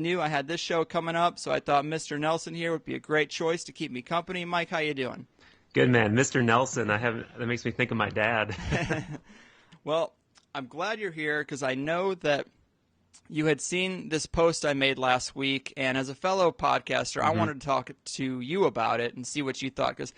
knew I had this show coming up, so I thought Mr. Nelson here would be a great choice to keep me company. Mike, how you doing? Good man, Mr. Nelson. That makes me think of my dad. Well, I'm glad you're here because I know that you had seen this post I made last week, and as a fellow podcaster, I wanted to talk to you about it and see what you thought, because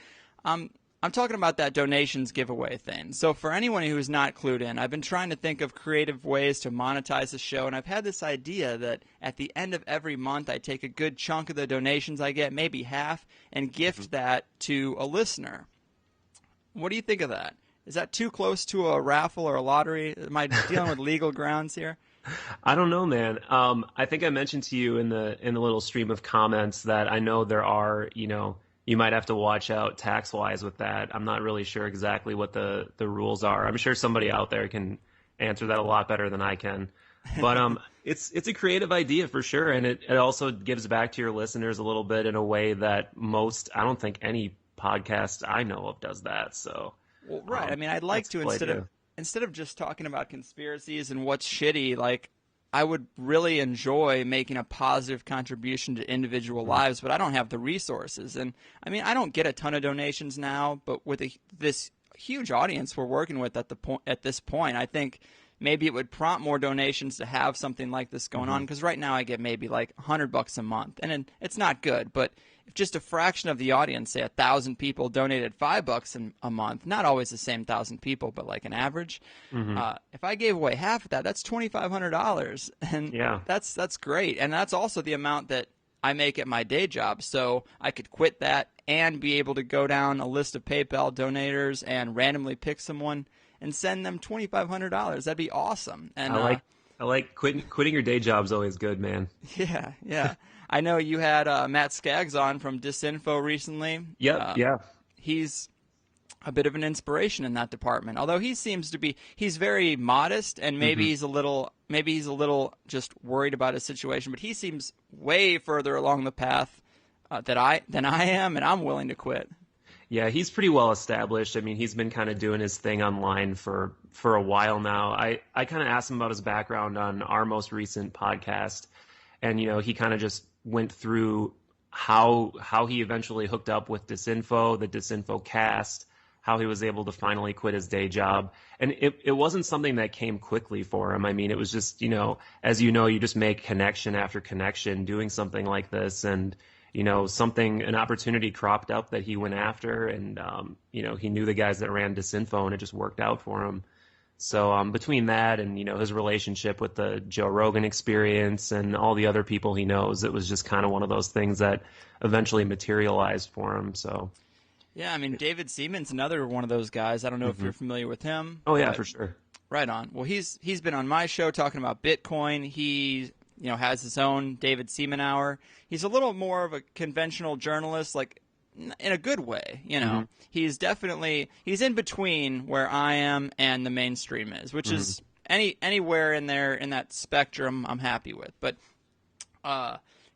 I'm talking about that donations giveaway thing. So for anyone who is not clued in, I've been trying to think of creative ways to monetize the show, and I've had this idea that at the end of every month, I take a good chunk of the donations I get, maybe half, and gift that to a listener. What do you think of that? Is that too close to a raffle or a lottery? Am I dealing with legal grounds here? I don't know, man. I think I mentioned to you in the little stream of comments that I know there are, you might have to watch out tax-wise with that. I'm not really sure exactly what the rules are. I'm sure somebody out there can answer that a lot better than I can. But it's a creative idea for sure, and it also gives back to your listeners a little bit in a way that I don't think any podcast I know of does that. So, well, right. I mean, I'd like to instead of just talking about conspiracies and what's shitty, like, I would really enjoy making a positive contribution to individual lives, but I don't have the resources. And I mean, I don't get a ton of donations now, but with this huge audience we're working with at this point, I think maybe it would prompt more donations to have something like this going on. Because right now I get maybe like $100 a month, and it's not good. But if just a fraction of the audience, say 1,000 people, donated $5 a month, not always the same 1,000 people, but like an average. If I gave away half of that, that's $2,500, and yeah, that's great. And that's also the amount that I make at my day job. So I could quit that and be able to go down a list of PayPal donators and randomly pick someone and send them $2,500. That'd be awesome. And I like quitting your day job's always good, man. Yeah. I know you had Matt Skaggs on from Disinfo recently. Yep, yeah. He's a bit of an inspiration in that department. Although he's very modest, and maybe he's a little just worried about his situation. But he seems way further along the path than I am, and I'm willing to quit. Yeah, he's pretty well established. I mean, he's been kind of doing his thing online for a while now. I kind of asked him about his background on our most recent podcast, and he kind of just went through how he eventually hooked up with Disinfo, the Disinfo cast, how he was able to finally quit his day job. And it wasn't something that came quickly for him. I mean, it was just, as you just make connection after connection doing something like this, and an opportunity cropped up that he went after, and he knew the guys that ran Disinfo, and it just worked out for him. So between that and his relationship with the Joe Rogan Experience and all the other people he knows, it was just kind of one of those things that eventually materialized for him. So yeah, I mean, David Seaman's another one of those guys. I don't know if you're familiar with him. Oh yeah, for sure. Right on. Well, he's been on my show talking about Bitcoin. He has his own David Seaman Hour. He's a little more of a conventional journalist, like in a good way. He's in between where I am and the mainstream is, which is anywhere in there in that spectrum I'm happy with. But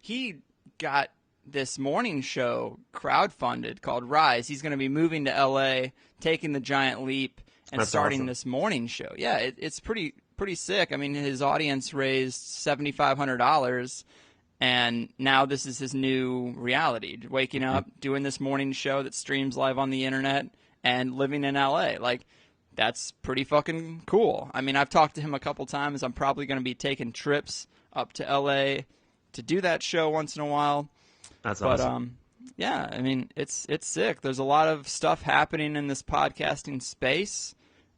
he got this morning show crowdfunded called Rise. He's going to be moving to LA, taking the giant leap, and That's starting awesome. this morning show. Yeah, it's pretty sick. I mean, his audience raised $7,500, and now this is his new reality. Waking up, doing this morning show that streams live on the internet, and living in LA. Like, that's pretty fucking cool. I mean, I've talked to him a couple times. I'm probably going to be taking trips up to LA to do that show once in a while. That's awesome. Yeah, I mean, it's sick. There's a lot of stuff happening in this podcasting space,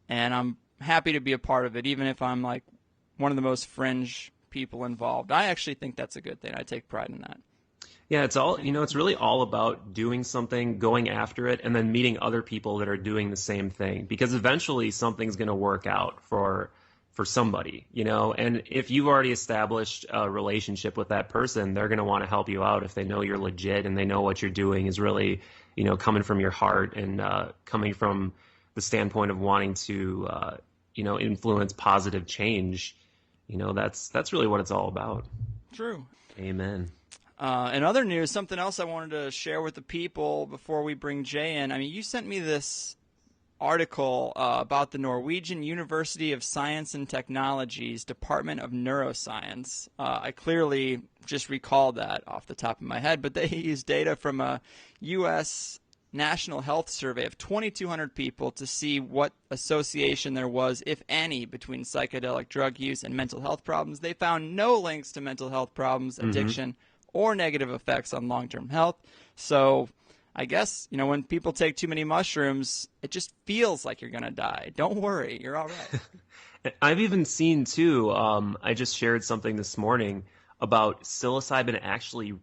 and I'm happy to be a part of it, even if I'm like one of the most fringe people involved. I actually think that's a good thing. I take pride in that. Yeah, it's really all about doing something, going after it, and then meeting other people that are doing the same thing, because eventually something's going to work out for somebody, and if you've already established a relationship with that person, they're going to want to help you out if they know you're legit and they know what you're doing is really, coming from your heart and coming from the standpoint of wanting to, influence positive change. That's really what it's all about. True. Amen. In other news, something else I wanted to share with the people before we bring Jay in. I mean, you sent me this article about the Norwegian University of Science and Technology's Department of Neuroscience. I clearly just recalled that off the top of my head, but they used data from a U.S. National Health Survey of 2,200 people to see what association there was, if any, between psychedelic drug use and mental health problems. They found no links to mental health problems, addiction, or negative effects on long-term health. So I guess, when people take too many mushrooms, it just feels like you're going to die. Don't worry. You're all right. I've even seen, too, I just shared something this morning about psilocybin actually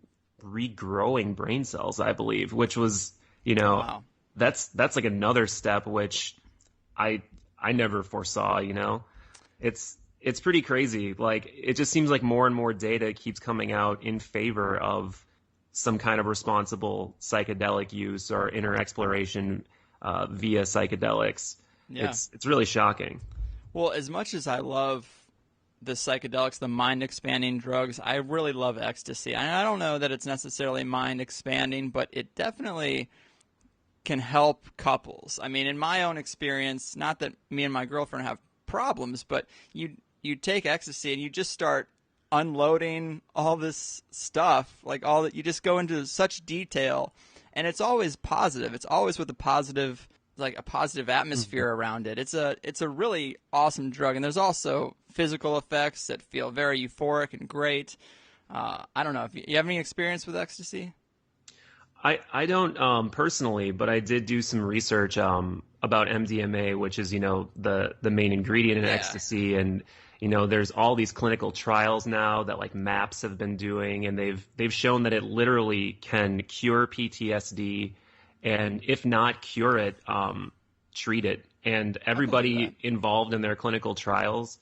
regrowing brain cells, I believe, which was, wow. that's like another step, which I never foresaw, It's pretty crazy. Like, it just seems like more and more data keeps coming out in favor of some kind of responsible psychedelic use or inner exploration via psychedelics. Yeah. It's really shocking. Well, as much as I love the psychedelics, the mind-expanding drugs, I really love ecstasy. I don't know that it's necessarily mind-expanding, but it definitely can help couples. I mean, in my own experience, not that me and my girlfriend have problems, but you take ecstasy and you just start unloading all this stuff, like all that, you just go into such detail, and it's always positive. It's always with a positive atmosphere around it. It's a really awesome drug, and there's also physical effects that feel very euphoric and great. I don't know if you have any experience with ecstasy. I don't personally, but I did do some research about MDMA, which is the main ingredient in ecstasy, and there's all these clinical trials now that like MAPS have been doing, and they've shown that it literally can cure PTSD, and if not cure it, treat it. And everybody involved in their clinical trials,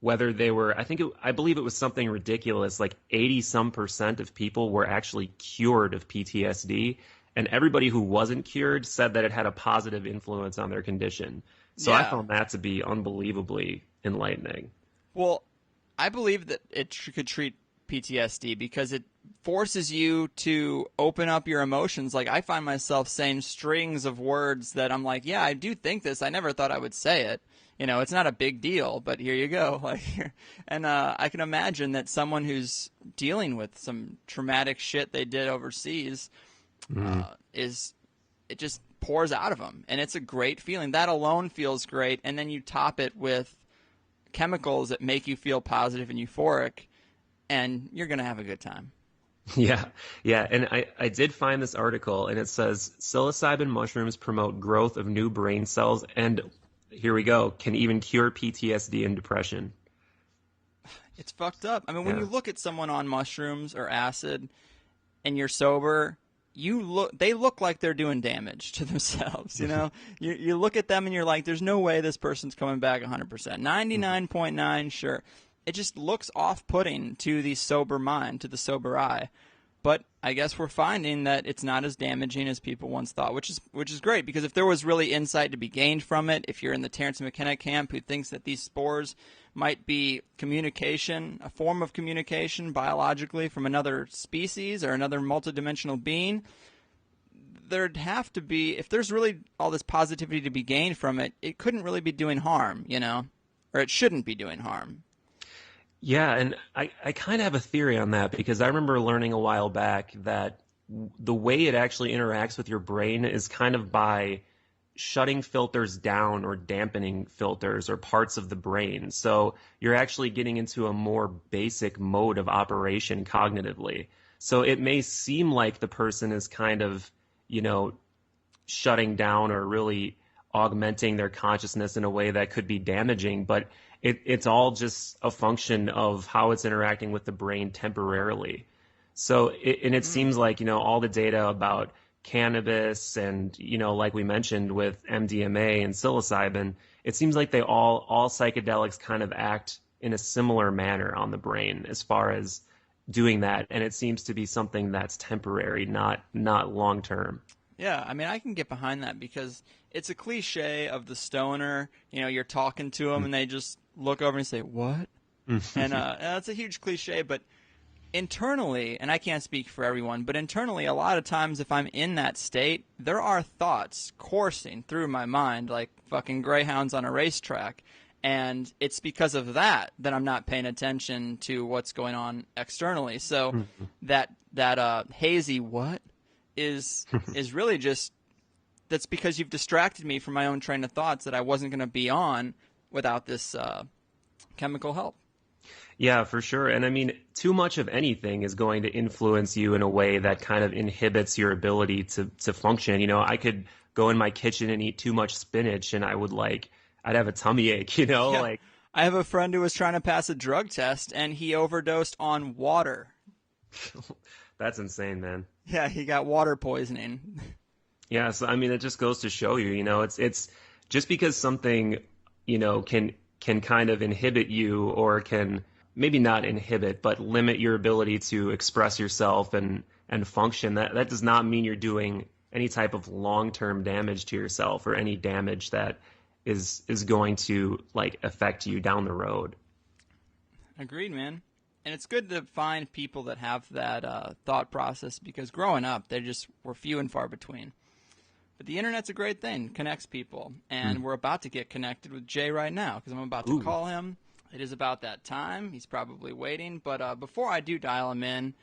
whether they were, I believe it was something ridiculous, like 80% of people were actually cured of PTSD, and everybody who wasn't cured said that it had a positive influence on their condition. So I found that to be unbelievably enlightening. Well, I believe that it could treat PTSD because it forces you to open up your emotions. Like, I find myself saying strings of words that I'm like, yeah, I do think this. I never thought I would say it. It's not a big deal, but here you go. And I can imagine that someone who's dealing with some traumatic shit they did overseas it just pours out of them, and it's a great feeling. That alone feels great, and then you top it with chemicals that make you feel positive and euphoric, and you're going to have a good time. Yeah. And I did find this article, and it says psilocybin mushrooms promote growth of new brain cells and, here we go, can even cure PTSD and depression. It's fucked up. I mean, when you look at someone on mushrooms or acid and you're sober, they look like they're doing damage to themselves, you look at them and you're like, there's no way this person's coming back 100%. 99.9, sure. It just looks off-putting to the sober mind, to the sober eye. But I guess we're finding that it's not as damaging as people once thought, which is great, because if there was really insight to be gained from it, if you're in the Terrence McKenna camp who thinks that these spores might be communication, a form of communication biologically from another species or another multidimensional being, there'd have to be, if there's really all this positivity to be gained from it, it couldn't really be doing harm, or it shouldn't be doing harm. Yeah, and I kind of have a theory on that, because I remember learning a while back that the way it actually interacts with your brain is kind of by shutting filters down or dampening filters or parts of the brain. So you're actually getting into a more basic mode of operation cognitively. So it may seem like the person is kind of, shutting down or really augmenting their consciousness in a way that could be damaging, but it's all just a function of how it's interacting with the brain temporarily. So it seems like, all the data about cannabis and, like we mentioned with MDMA and psilocybin, it seems like they all psychedelics kind of act in a similar manner on the brain as far as doing that. And it seems to be something that's temporary, not long term. Yeah, I mean, I can get behind that, because it's a cliche of the stoner. You're talking to them and they just look over and say, "What?" And that's a huge cliche, but internally, and I can't speak for everyone, but internally, a lot of times if I'm in that state, there are thoughts coursing through my mind like fucking greyhounds on a racetrack. And it's because of that I'm not paying attention to what's going on externally. So that hazy what is really just, that's because you've distracted me from my own train of thoughts that I wasn't going to be on without this chemical help. Yeah, for sure. And I mean, too much of anything is going to influence you in a way that kind of inhibits your ability to function. You know, I could go in my kitchen and eat too much spinach and I'd have a tummy ache, you know? Yeah. Like, I have a friend who was trying to pass a drug test and he overdosed on water. that's insane, man. Yeah, he got water poisoning. Yeah, so I mean, it just goes to show you, you know, it's just because something, you know, can kind of inhibit you, or can maybe not inhibit, but limit your ability to express yourself and function. That does not mean you're doing any type of long-term damage to yourself, or any damage that is going to like affect you down the road. Agreed, man. And it's good to find people that have that thought process, because growing up, they just were few and far between. But the internet's a great thing, connects people, and we're about to get connected with Jay right now, because I'm about to call him. It is about that time. He's probably waiting. But before I do dial him in,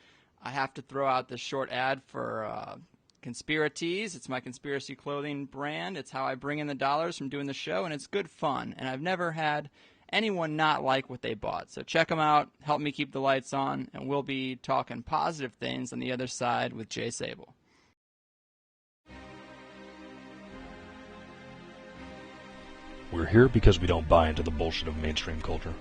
I have to throw out this short ad for Conspiratees. It's my conspiracy clothing brand. It's how I bring in the dollars from doing the show, and it's good fun. And I've never had anyone not like what they bought. So check them out. Help me keep the lights on, and we'll be talking positive things on the other side with Jay Sabol. We're here because we don't buy into the bullshit of mainstream culture.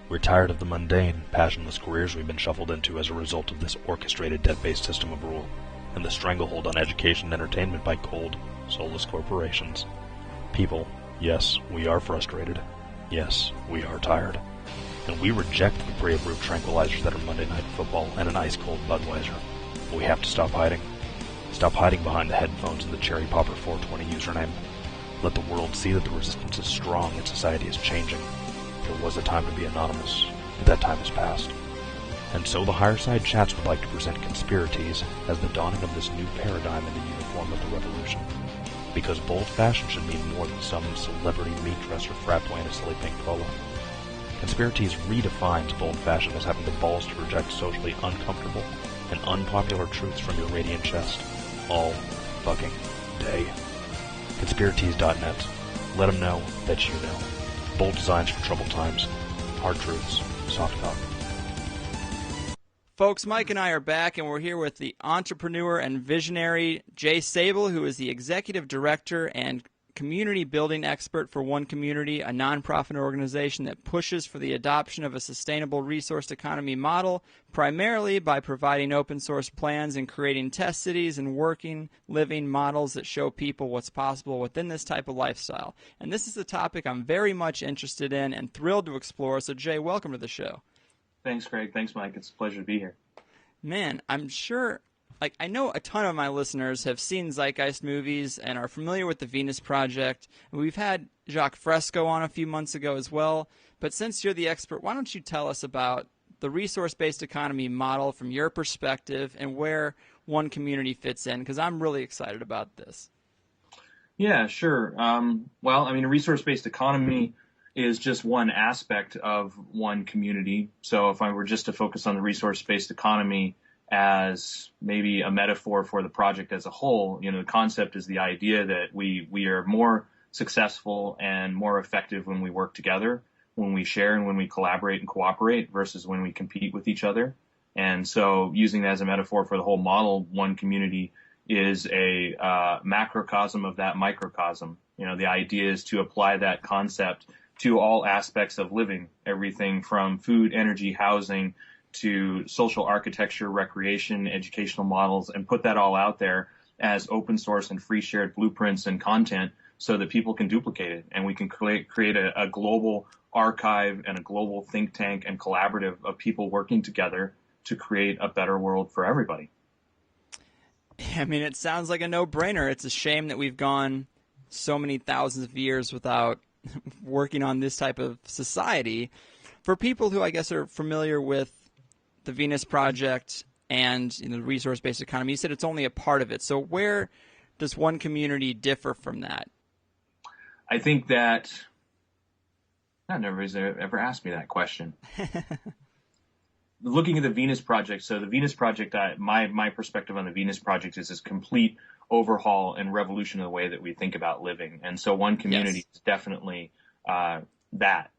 We're tired of the mundane, passionless careers we've been shuffled into as a result of this orchestrated debt-based system of rule, and the stranglehold on education and entertainment by cold, soulless corporations. People, yes, we are frustrated. Yes, we are tired. And we reject the pre-approved tranquilizers that are Monday Night Football and an ice-cold Budweiser. But we have to stop hiding. Stop hiding behind the headphones and the Cherry Popper 420 username. Let the world see that the resistance is strong and society is changing. There was a time to be anonymous, but that time has passed. And so the Higherside Chats would like to present Conspiratees as the dawning of this new paradigm in the uniform of the revolution. Because bold fashion should mean more than some celebrity meat dresser frat boy in a silly pink polo. Conspiratees redefines bold fashion as having the balls to reject socially uncomfortable and unpopular truths from your radiant chest. All fucking day. Conspiratees.net. Let them know that you know. Bold designs for troubled times. Hard truths. Soft talk. Folks, Mike and I are back, and we're here with the entrepreneur and visionary Jay Sabol, who is the executive director and community building expert for One Community, a nonprofit organization that pushes for the adoption of a sustainable resource economy model, primarily by providing open source plans and creating test cities and working, living models that show people what's possible within this type of lifestyle. And this is a topic I'm very much interested in and thrilled to explore. So, Jay, welcome to the show. Thanks, Craig. Thanks, Mike. It's a pleasure to be here. Man, I'm sure, I know a ton of my listeners have seen Zeitgeist movies and are familiar with the Venus Project. We've had Jacques Fresco on a few months ago as well. But since you're the expert, why don't you tell us about the resource-based economy model from your perspective and where One Community fits in? Because I'm really excited about this. Yeah, sure. Well, I mean, a resource-based economy is just one aspect of One Community. So if I were just to focus on the resource-based economy as maybe a metaphor for the project as a whole, you know, the concept is the idea that we are more successful and more effective when we work together, when we share and when we collaborate and cooperate versus when we compete with each other. And so using that as a metaphor for the whole model, One Community is a macrocosm of that microcosm. You know, the idea is to apply that concept to all aspects of living, everything from food, energy, housing, to social architecture, recreation, educational models, and put that all out there as open source and free shared blueprints and content so that people can duplicate it. And we can create a global archive and a global think tank and collaborative of people working together to create a better world for everybody. I mean, it sounds like a no-brainer. It's a shame that we've gone so many thousands of years without working on this type of society. For people who I guess are familiar with the Venus Project and the resource-based economy. You said it's only a part of it. So where does one community differ from that? I think that nobody's ever asked me that question. Looking at the Venus Project, so the Venus Project, my perspective on the Venus Project is this complete overhaul and revolution of the way that we think about living. And so one community is definitely that.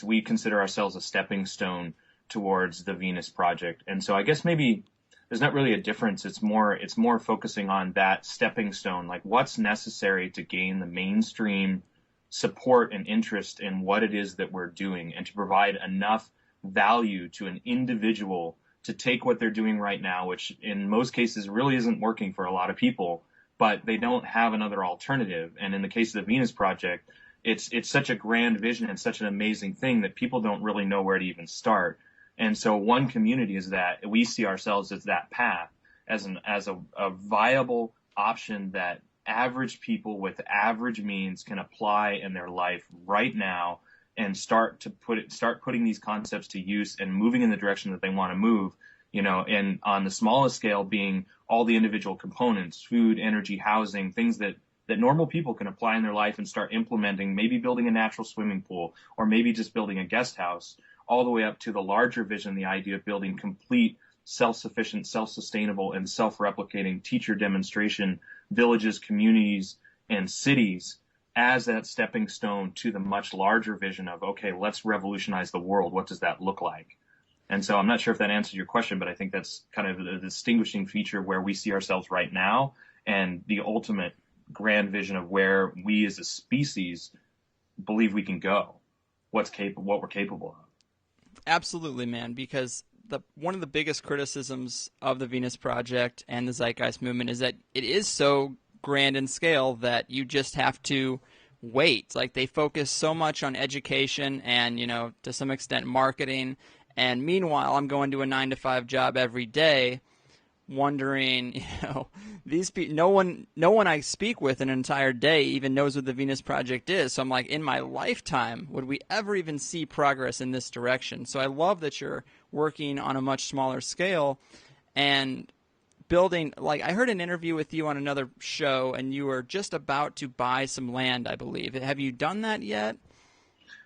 We consider ourselves a stepping stone towards the Venus Project. And so I guess maybe there's not really a difference. It's more focusing on that stepping stone, like what's necessary to gain the mainstream support and interest in what it is that we're doing, and to provide enough value to an individual to take what they're doing right now, which in most cases really isn't working for a lot of people, but they don't have another alternative. And in the case of the Venus Project, it's such a grand vision and such an amazing thing that people don't really know where to even start. And so one community is that we see ourselves as that path, as a viable option that average people with average means can apply in their life right now, and start putting these concepts to use and moving in the direction that they want to move, and on the smallest scale being all the individual components, food, energy, housing, things that normal people can apply in their life and start implementing, maybe building a natural swimming pool, or maybe just building a guest house, all the way up to the larger vision, the idea of building complete, self-sufficient, self-sustainable, and self-replicating teacher demonstration villages, communities, and cities as that stepping stone to the much larger vision of, okay, let's revolutionize the world. What does that look like? And so I'm not sure if that answers your question, but I think that's kind of the distinguishing feature where we see ourselves right now, and the ultimate grand vision of where we as a species believe we can go, what we're capable of. Absolutely, man, because one of the biggest criticisms of the Venus Project and the Zeitgeist movement is that it is so grand in scale that you just have to wait. Like, they focus so much on education and, to some extent marketing. And meanwhile, I'm going to a 9-to-5 job every day, wondering, these people, no one I speak with an entire day even knows what the Venus Project is. So I'm like, in my lifetime, would we ever even see progress in this direction? So I love that you're working on a much smaller scale and building. Like, I heard an interview with you on another show, and you were just about to buy some land, I believe. Have you done that yet?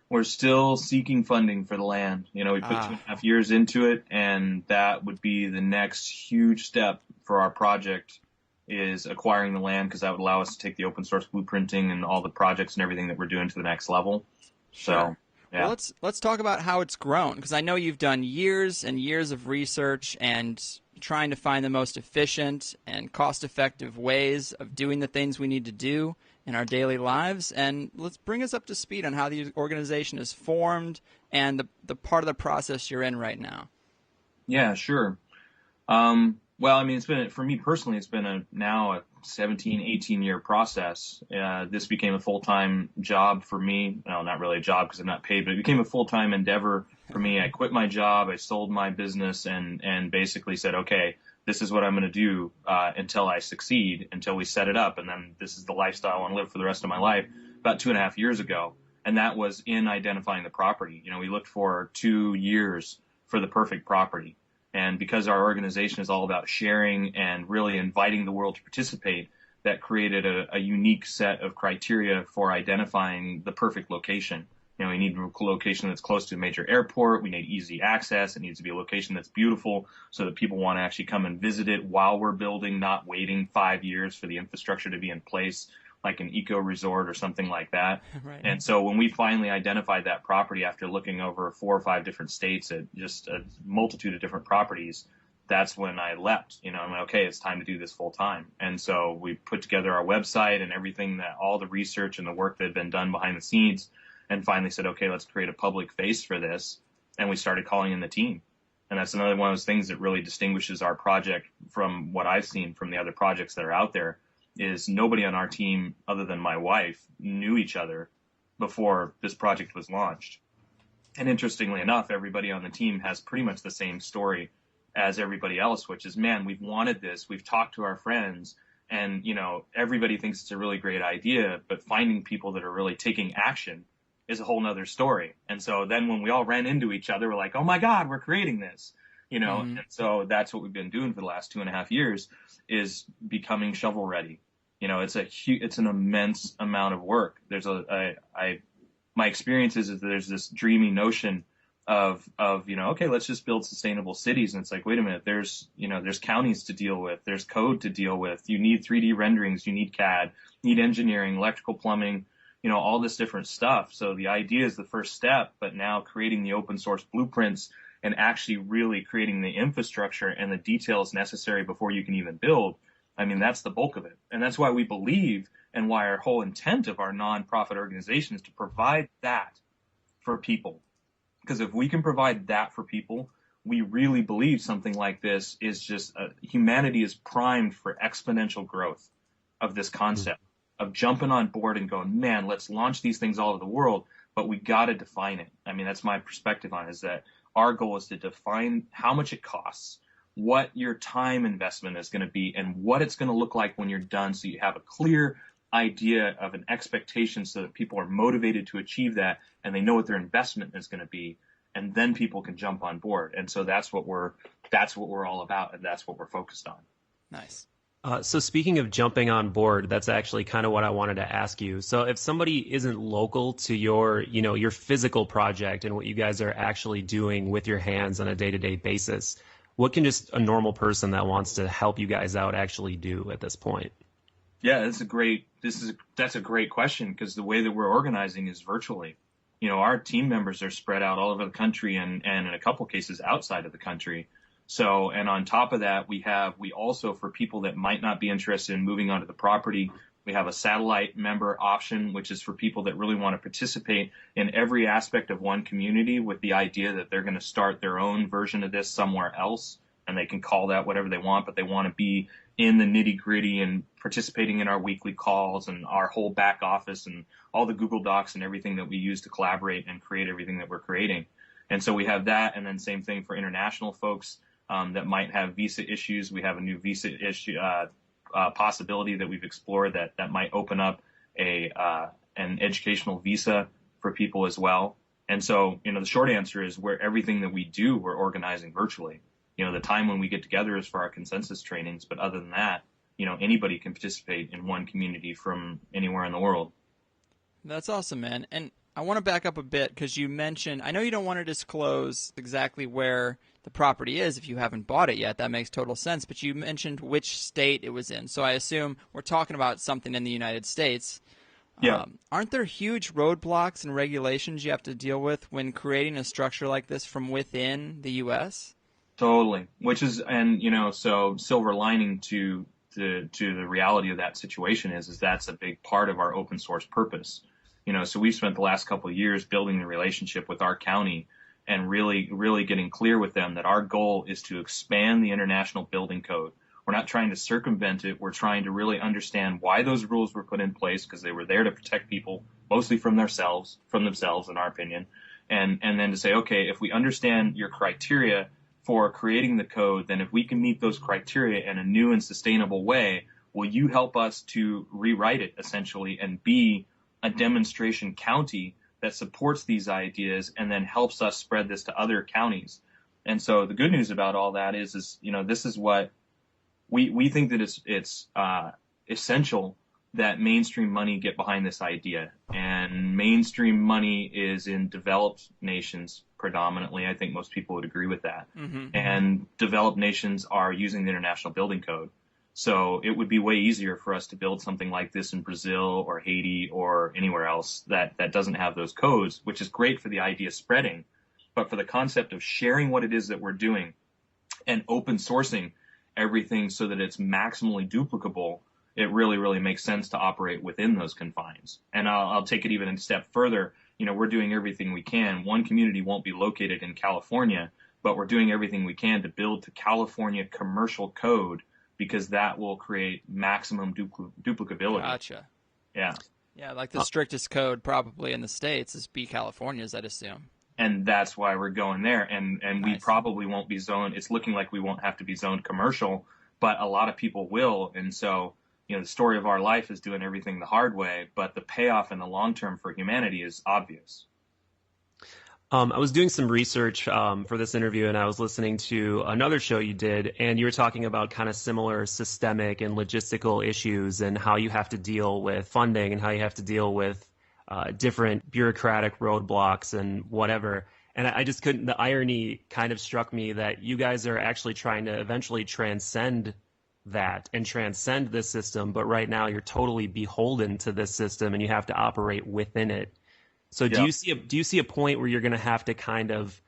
We're still seeking funding for the land. We put 2.5 years into it, and that would be the next huge step for our project, is acquiring the land, because that would allow us to take the open source blueprinting and all the projects and everything that we're doing to the next level. Sure. So, yeah. Well, let's talk about how it's grown, because I know you've done years and years of research and trying to find the most efficient and cost-effective ways of doing the things we need to do in our daily lives. And let's bring us up to speed on how the organization is formed and the part of the process you're in right now. Yeah, sure. Well, I mean, for me personally, it's been now a 17, 18-year process. This became a full-time job for me. Well, not really a job because I'm not paid, but it became a full-time endeavor for me. I quit my job, I sold my business, and basically said, okay, this is what I'm going to do until I succeed, until we set it up, and then this is the lifestyle I want to live for the rest of my life, about 2.5 years ago. And that was in identifying the property. We looked for 2 years for the perfect property. And because our organization is all about sharing and really inviting the world to participate, that created a unique set of criteria for identifying the perfect location. We need a location that's close to a major airport. We need easy access. It needs to be a location that's beautiful so that people want to actually come and visit it while we're building, not waiting 5 years for the infrastructure to be in place, like an eco resort or something like that. Right. And so when we finally identified that property after looking over 4 or 5 different states at just a multitude of different properties, that's when I leapt. I'm like, okay, it's time to do this full time. And so we put together our website and everything, that all the research and the work that had been done behind the scenes, and finally said, okay, let's create a public face for this. And we started calling in the team. And that's another one of those things that really distinguishes our project from what I've seen from the other projects that are out there, is nobody on our team other than my wife knew each other before this project was launched. And interestingly enough, everybody on the team has pretty much the same story as everybody else, which is, man, we've wanted this. We've talked to our friends, and, everybody thinks it's a really great idea, but finding people that are really taking action is a whole nother story. And so then when we all ran into each other, we're like, oh my God, we're creating this. you know, and so that's what we've been doing for the last 2.5 years is becoming shovel ready. You know, it's an immense amount of work. My experience is that there's this dreamy notion of, you know, okay, let's just build sustainable cities. And it's like, wait a minute, there's counties to deal with. There's code to deal with. You need 3D renderings. You need CAD, you need engineering, electrical, plumbing, you know, all this different stuff. So the idea is the first step, but now creating the open source blueprints and actually really creating the infrastructure and the details necessary before you can even build. I mean, that's the bulk of it. And that's why we believe and why our whole intent of our nonprofit organization is to provide that for people. Because if we can provide that for people, we really believe something like this is just humanity is primed for exponential growth of this concept of jumping on board and going, man, let's launch these things all over the world, but we got to define it. I mean, that's my perspective on it, is that our goal is to define how much it costs, what your time investment is going to be, and what it's going to look like when you're done, so you have a clear idea of an expectation so that people are motivated to achieve that and they know what their investment is going to be, and then people can jump on board. And so that's what we're all about, and that's what we're focused on. Nice. So speaking of jumping on board, that's actually kind of what I wanted to ask you. So if somebody isn't local to your physical project and what you guys are actually doing with your hands on a day-to-day basis, what can just a normal person that wants to help you guys out actually do at this point? Yeah, that's a great question, because the way that we're organizing is virtually. You know, our team members are spread out all over the country and in a couple cases outside of the country. So, and on top of that, we also, for people that might not be interested in moving onto the property, we have a satellite member option, which is for people that really want to participate in every aspect of one community with the idea that they're going to start their own version of this somewhere else, and they can call that whatever they want, but they want to be in the nitty gritty and participating in our weekly calls and our whole back office and all the Google Docs and everything that we use to collaborate and create everything that we're creating. And so we have that. And then same thing for international folks that might have visa issues. We have a new visa issue possibility that we've explored that might open up an educational visa for people as well. And so, you know, the short answer is everything that we do, we're organizing virtually. You know, the time when we get together is for our consensus trainings, but other than that, you know, anybody can participate in one community from anywhere in the world. That's awesome, man. And I want to back up a bit, because you mentioned, I know you don't want to disclose exactly where the property is if you haven't bought it yet. That makes total sense. But you mentioned which state it was in. So I assume we're talking about something in the United States. Yeah. Aren't there huge roadblocks and regulations you have to deal with when creating a structure like this from within the U.S.? Totally. Which is, and you know, so silver lining to the reality of that situation is that's a big part of our open source purpose. You know, so we've spent the last couple of years building the relationship with our county and really, really getting clear with them that our goal is to expand the International Building Code. We're not trying to circumvent it. We're trying to really understand why those rules were put in place, because they were there to protect people mostly from themselves, in our opinion. And then to say, okay, if we understand your criteria for creating the code, then if we can meet those criteria in a new and sustainable way, will you help us to rewrite it essentially and be a demonstration county that supports these ideas and then helps us spread this to other counties? And so the good news about all that is you know, this is what we think that it's essential that mainstream money get behind this idea. And mainstream money is in developed nations predominantly. I think most people would agree with that. Mm-hmm. And developed nations are using the International Building Code. So it would be way easier for us to build something like this in Brazil or Haiti or anywhere else that doesn't have those codes, which is great for the idea spreading. But for the concept of sharing what it is that we're doing and open sourcing everything so that it's maximally duplicable, it really, really makes sense to operate within those confines. And I'll take it even a step further. You know, we're doing everything we can. One community won't be located in California, but we're doing everything we can to build to California commercial code, because that will create maximum duplicability. Gotcha. Yeah. Yeah, like the strictest code probably in the States is California's, I'd assume. And that's why we're going there. And nice. We probably won't be zoned. It's looking like we won't have to be zoned commercial, but a lot of people will. And so, you know, the story of our life is doing everything the hard way, but the payoff in the long term for humanity is obvious. I was doing some research for this interview, and I was listening to another show you did, and you were talking about kind of similar systemic and logistical issues and how you have to deal with funding and how you have to deal with different bureaucratic roadblocks and whatever. And I just couldn't, the irony kind of struck me that you guys are actually trying to eventually transcend that and transcend this system, but right now you're totally beholden to this system and you have to operate within it. So do you see a point where you're going to have to kind of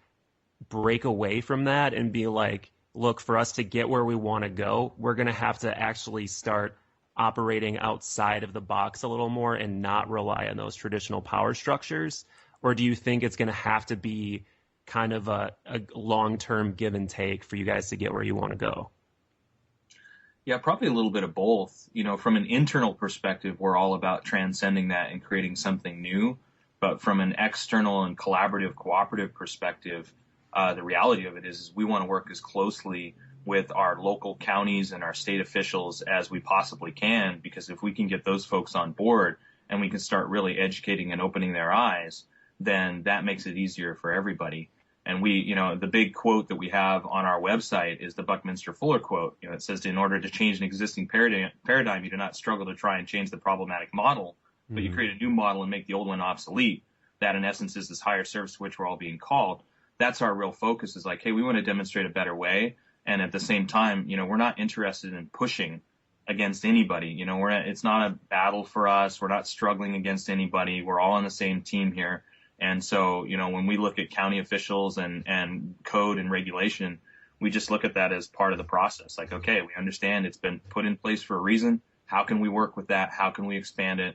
break away from that and be like, look, for us to get where we want to go, we're going to have to actually start operating outside of the box a little more and not rely on those traditional power structures? Or do you think it's going to have to be kind of a long-term give and take for you guys to get where you want to go? Yeah, probably a little bit of both. From an internal perspective, we're all about transcending that and creating something new. But from an external and collaborative, cooperative perspective, the reality of it is we want to work as closely with our local counties and our state officials as we possibly can, because if we can get those folks on board and we can start really educating and opening their eyes, then that makes it easier for everybody. And the big quote that we have on our website is the Buckminster Fuller quote. It says, in order to change an existing paradigm, you do not struggle to try and change the problematic model, but you create a new model and make the old one obsolete. That, in essence, is this higher service to which we're all being called. That's our real focus, is like, hey, we want to demonstrate a better way. And at the same time, we're not interested in pushing against anybody. It's not a battle for us. We're not struggling against anybody. We're all on the same team here. And so, when we look at county officials and code and regulation, we just look at that as part of the process. Like, okay, we understand it's been put in place for a reason. How can we work with that? How can we expand it?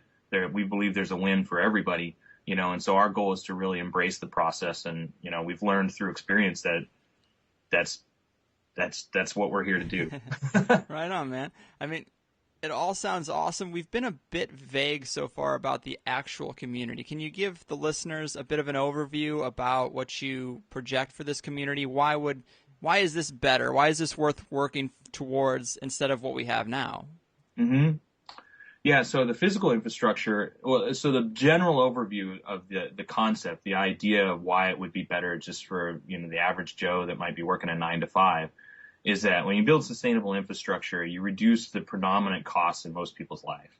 We believe there's a win for everybody, and so our goal is to really embrace the process. And, we've learned through experience that that's what we're here to do. Right on, man. I mean, it all sounds awesome. We've been a bit vague so far about the actual community. Can you give the listeners a bit of an overview about what you project for this community? Why is this better? Why is this worth working towards instead of what we have now? Mm-hmm. Yeah, so the physical infrastructure, so the general overview of the concept, the idea of why it would be better just for, the average Joe that might be working a 9 to 5, is that when you build sustainable infrastructure, you reduce the predominant costs in most people's life.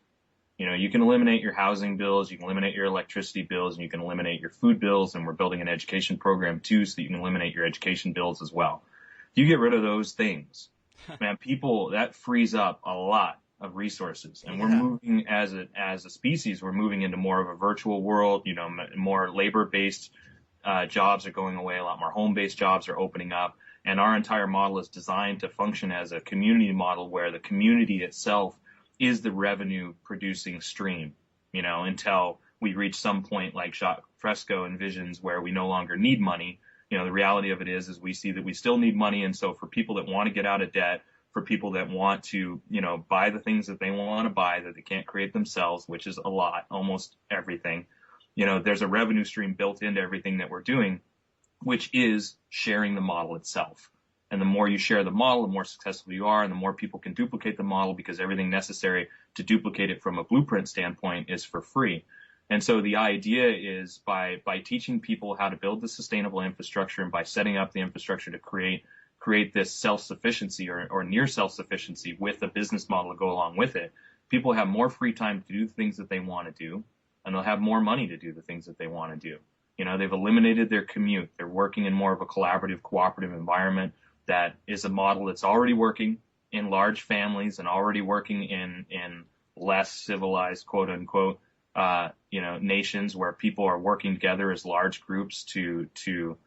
You can eliminate your housing bills, you can eliminate your electricity bills, and you can eliminate your food bills, and we're building an education program too so that you can eliminate your education bills as well. If you get rid of those things, man, that frees up a lot of resources, and we're moving as a species, we're moving into more of a virtual world. More labor-based jobs are going away, a lot more home-based jobs are opening up, and our entire model is designed to function as a community model where the community itself is the revenue-producing stream, until we reach some point like Jacques Fresco envisions where we no longer need money. The reality of it is we see that we still need money, and so for people that want to get out of debt, for people that want to, buy the things that they want to buy that they can't create themselves, which is a lot, almost everything. There's a revenue stream built into everything that we're doing, which is sharing the model itself. And the more you share the model, the more successful you are, and the more people can duplicate the model, because everything necessary to duplicate it from a blueprint standpoint is for free. And so the idea is by teaching people how to build the sustainable infrastructure and by setting up the infrastructure to create this self-sufficiency or near self-sufficiency with a business model to go along with it, people have more free time to do the things that they want to do, and they'll have more money to do the things that they want to do. They've eliminated their commute. They're working in more of a collaborative, cooperative environment that is a model that's already working in large families and already working in less civilized, quote unquote, nations where people are working together as large groups to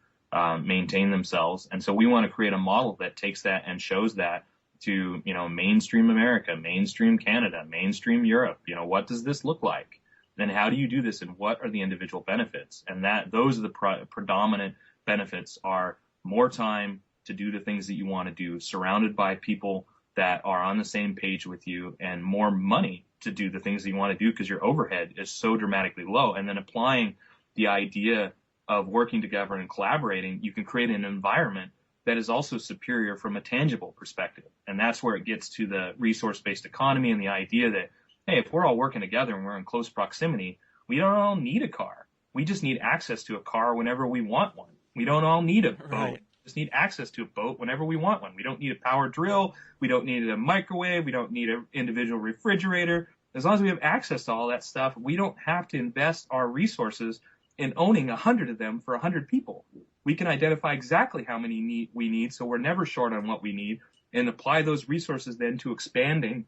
maintain themselves. And so we want to create a model that takes that and shows that to, mainstream America, mainstream Canada, mainstream Europe. What does this look like? Then how do you do this, and what are the individual benefits? And those are the predominant benefits are more time to do the things that you want to do, surrounded by people that are on the same page with you, and more money to do the things that you want to do because your overhead is so dramatically low. And then applying the idea of working together and collaborating, you can create an environment that is also superior from a tangible perspective. And that's where it gets to the resource-based economy and the idea that, hey, if we're all working together and we're in close proximity, we don't all need a car. We just need access to a car whenever we want one. We don't all need a boat. Right. We just need access to a boat whenever we want one. We don't need a power drill. We don't need a microwave. We don't need an individual refrigerator. As long as we have access to all that stuff, we don't have to invest our resources in owning 100 of them for 100 people. We can identify exactly how many we need, so we're never short on what we need, and apply those resources then to expanding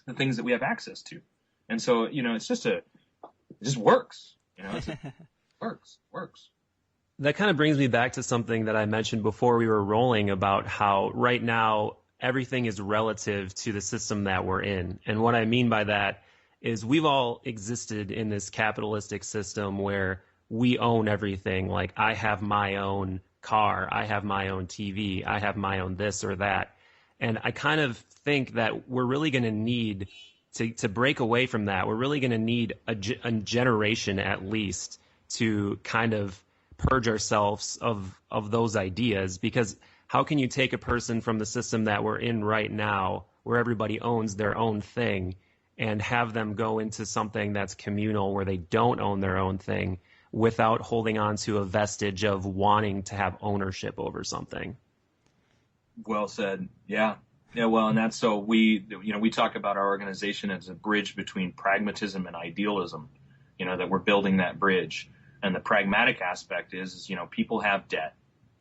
the things that we have access to. And so, it just works. It works. That kind of brings me back to something that I mentioned before we were rolling about how right now everything is relative to the system that we're in. And what I mean by that is we've all existed in this capitalistic system where we own everything. Like, I have my own car, I have my own TV, I have my own this or that. And I kind of think that we're really going to need to break away from that. We're really going to need a generation at least to kind of purge ourselves of those ideas, because how can you take a person from the system that we're in right now, where everybody owns their own thing, and have them go into something that's communal where they don't own their own thing without holding on to a vestige of wanting to have ownership over something? Well said. Yeah. Yeah. Well, and that's, so we talk about our organization as a bridge between pragmatism and idealism, that we're building that bridge. And the pragmatic aspect is people have debt,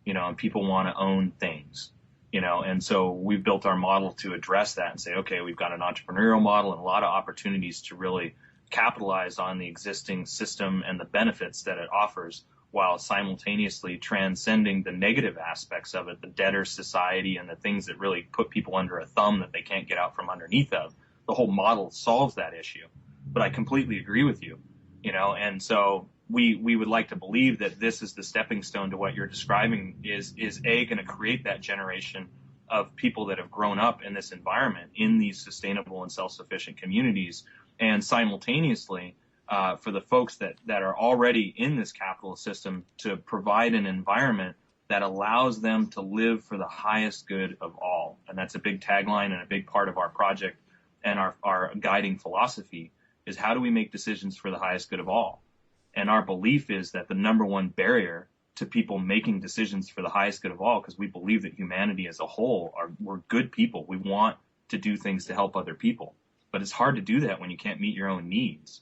and people want to own things, and so we've built our model to address that and say, okay, we've got an entrepreneurial model and a lot of opportunities to really capitalize on the existing system and the benefits that it offers, while simultaneously transcending the negative aspects of it, the debtor society and the things that really put people under a thumb that they can't get out from underneath of. The whole model solves that issue. But I completely agree with you, and so we would like to believe that this is the stepping stone to what you're describing is going to create that generation of people that have grown up in this environment, in these sustainable and self-sufficient communities, and simultaneously for the folks that are already in this capitalist system to provide an environment that allows them to live for the highest good of all. And that's a big tagline and a big part of our project, and our guiding philosophy is, how do we make decisions for the highest good of all? And our belief is that the number one barrier to people making decisions for the highest good of all, because we believe that humanity as a whole, we're good people. We want to do things to help other people. But it's hard to do that when you can't meet your own needs.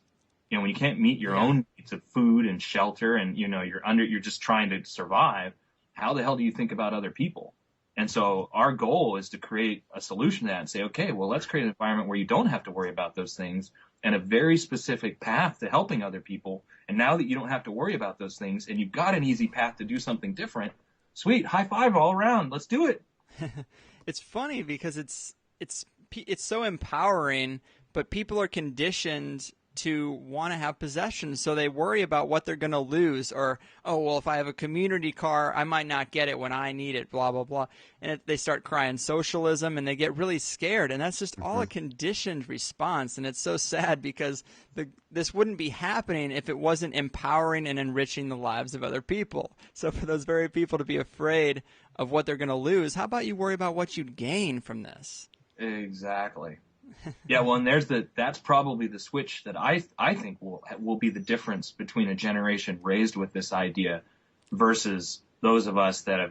When you can't meet your own needs of food and shelter, and you're just trying to survive, how the hell do you think about other people? And so our goal is to create a solution to that and say, okay, well, let's create an environment where you don't have to worry about those things, and a very specific path to helping other people. And now that you don't have to worry about those things and you've got an easy path to do something different, sweet, high five all around. Let's do it. It's funny because it's so empowering, but people are conditioned to want to have possessions, so they worry about what they're going to lose, or, oh, well, if I have a community car, I might not get it when I need it, blah, blah, blah. And they start crying socialism, and they get really scared, and that's just all a conditioned response. And it's so sad, because this wouldn't be happening if it wasn't empowering and enriching the lives of other people. So for those very people to be afraid of what they're going to lose, how about you worry about what you'd gain from this? Exactly. Yeah, well, and that's probably the switch that I think will be the difference between a generation raised with this idea versus those of us that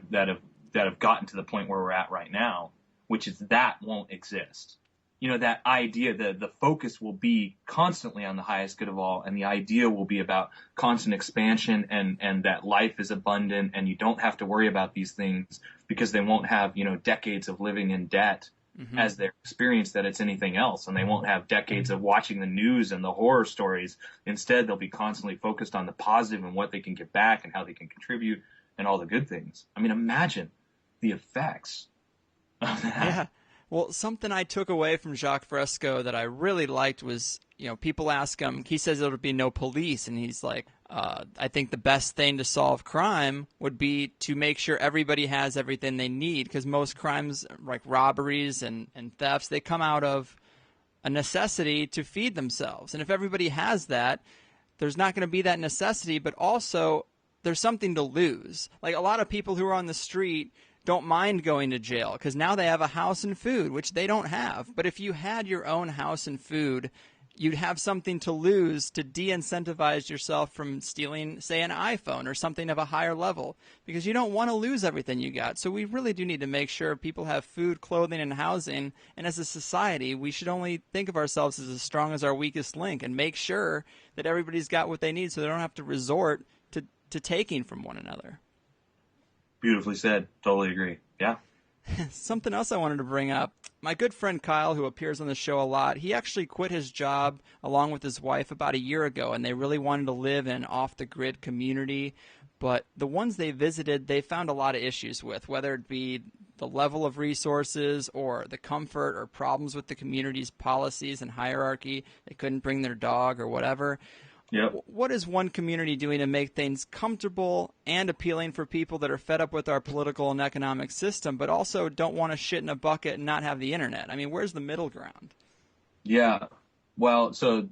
have gotten to the point where we're at right now, which is that won't exist. That idea, the focus will be constantly on the highest good of all, and the idea will be about constant expansion, and that life is abundant, and you don't have to worry about these things because they won't have decades of living in debt as their experience that it's anything else. And they won't have decades of watching the news and the horror stories. Instead, they'll be constantly focused on the positive and what they can get back and how they can contribute and all the good things. I mean, imagine the effects of that. Yeah. Well, something I took away from Jacques Fresco that I really liked was, people ask him, he says there'll be no police, and he's like, I think the best thing to solve crime would be to make sure everybody has everything they need, because most crimes, like robberies and thefts, they come out of a necessity to feed themselves. And if everybody has that, there's not going to be that necessity, but also there's something to lose. Like, a lot of people who are on the street don't mind going to jail because now they have a house and food, which they don't have. But if you had your own house and food, you'd have something to lose to de-incentivize yourself from stealing, say, an iPhone or something of a higher level, because you don't want to lose everything you got. So we really do need to make sure people have food, clothing, and housing. And as a society, we should only think of ourselves strong as our weakest link and make sure that everybody's got what they need so they don't have to resort to taking from one another. Beautifully said. Totally agree. Yeah. Something else I wanted to bring up. My good friend Kyle, who appears on the show a lot, he actually quit his job along with his wife about a year ago, and they really wanted to live in an off-the-grid community. But the ones they visited, they found a lot of issues with, whether it be the level of resources or the comfort or problems with the community's policies and hierarchy. They couldn't bring their dog or whatever. Yep. What is one community doing to make things comfortable and appealing for people that are fed up with our political and economic system, but also don't want to shit in a bucket and not have the internet? I mean, where's the middle ground? Yeah. Well, so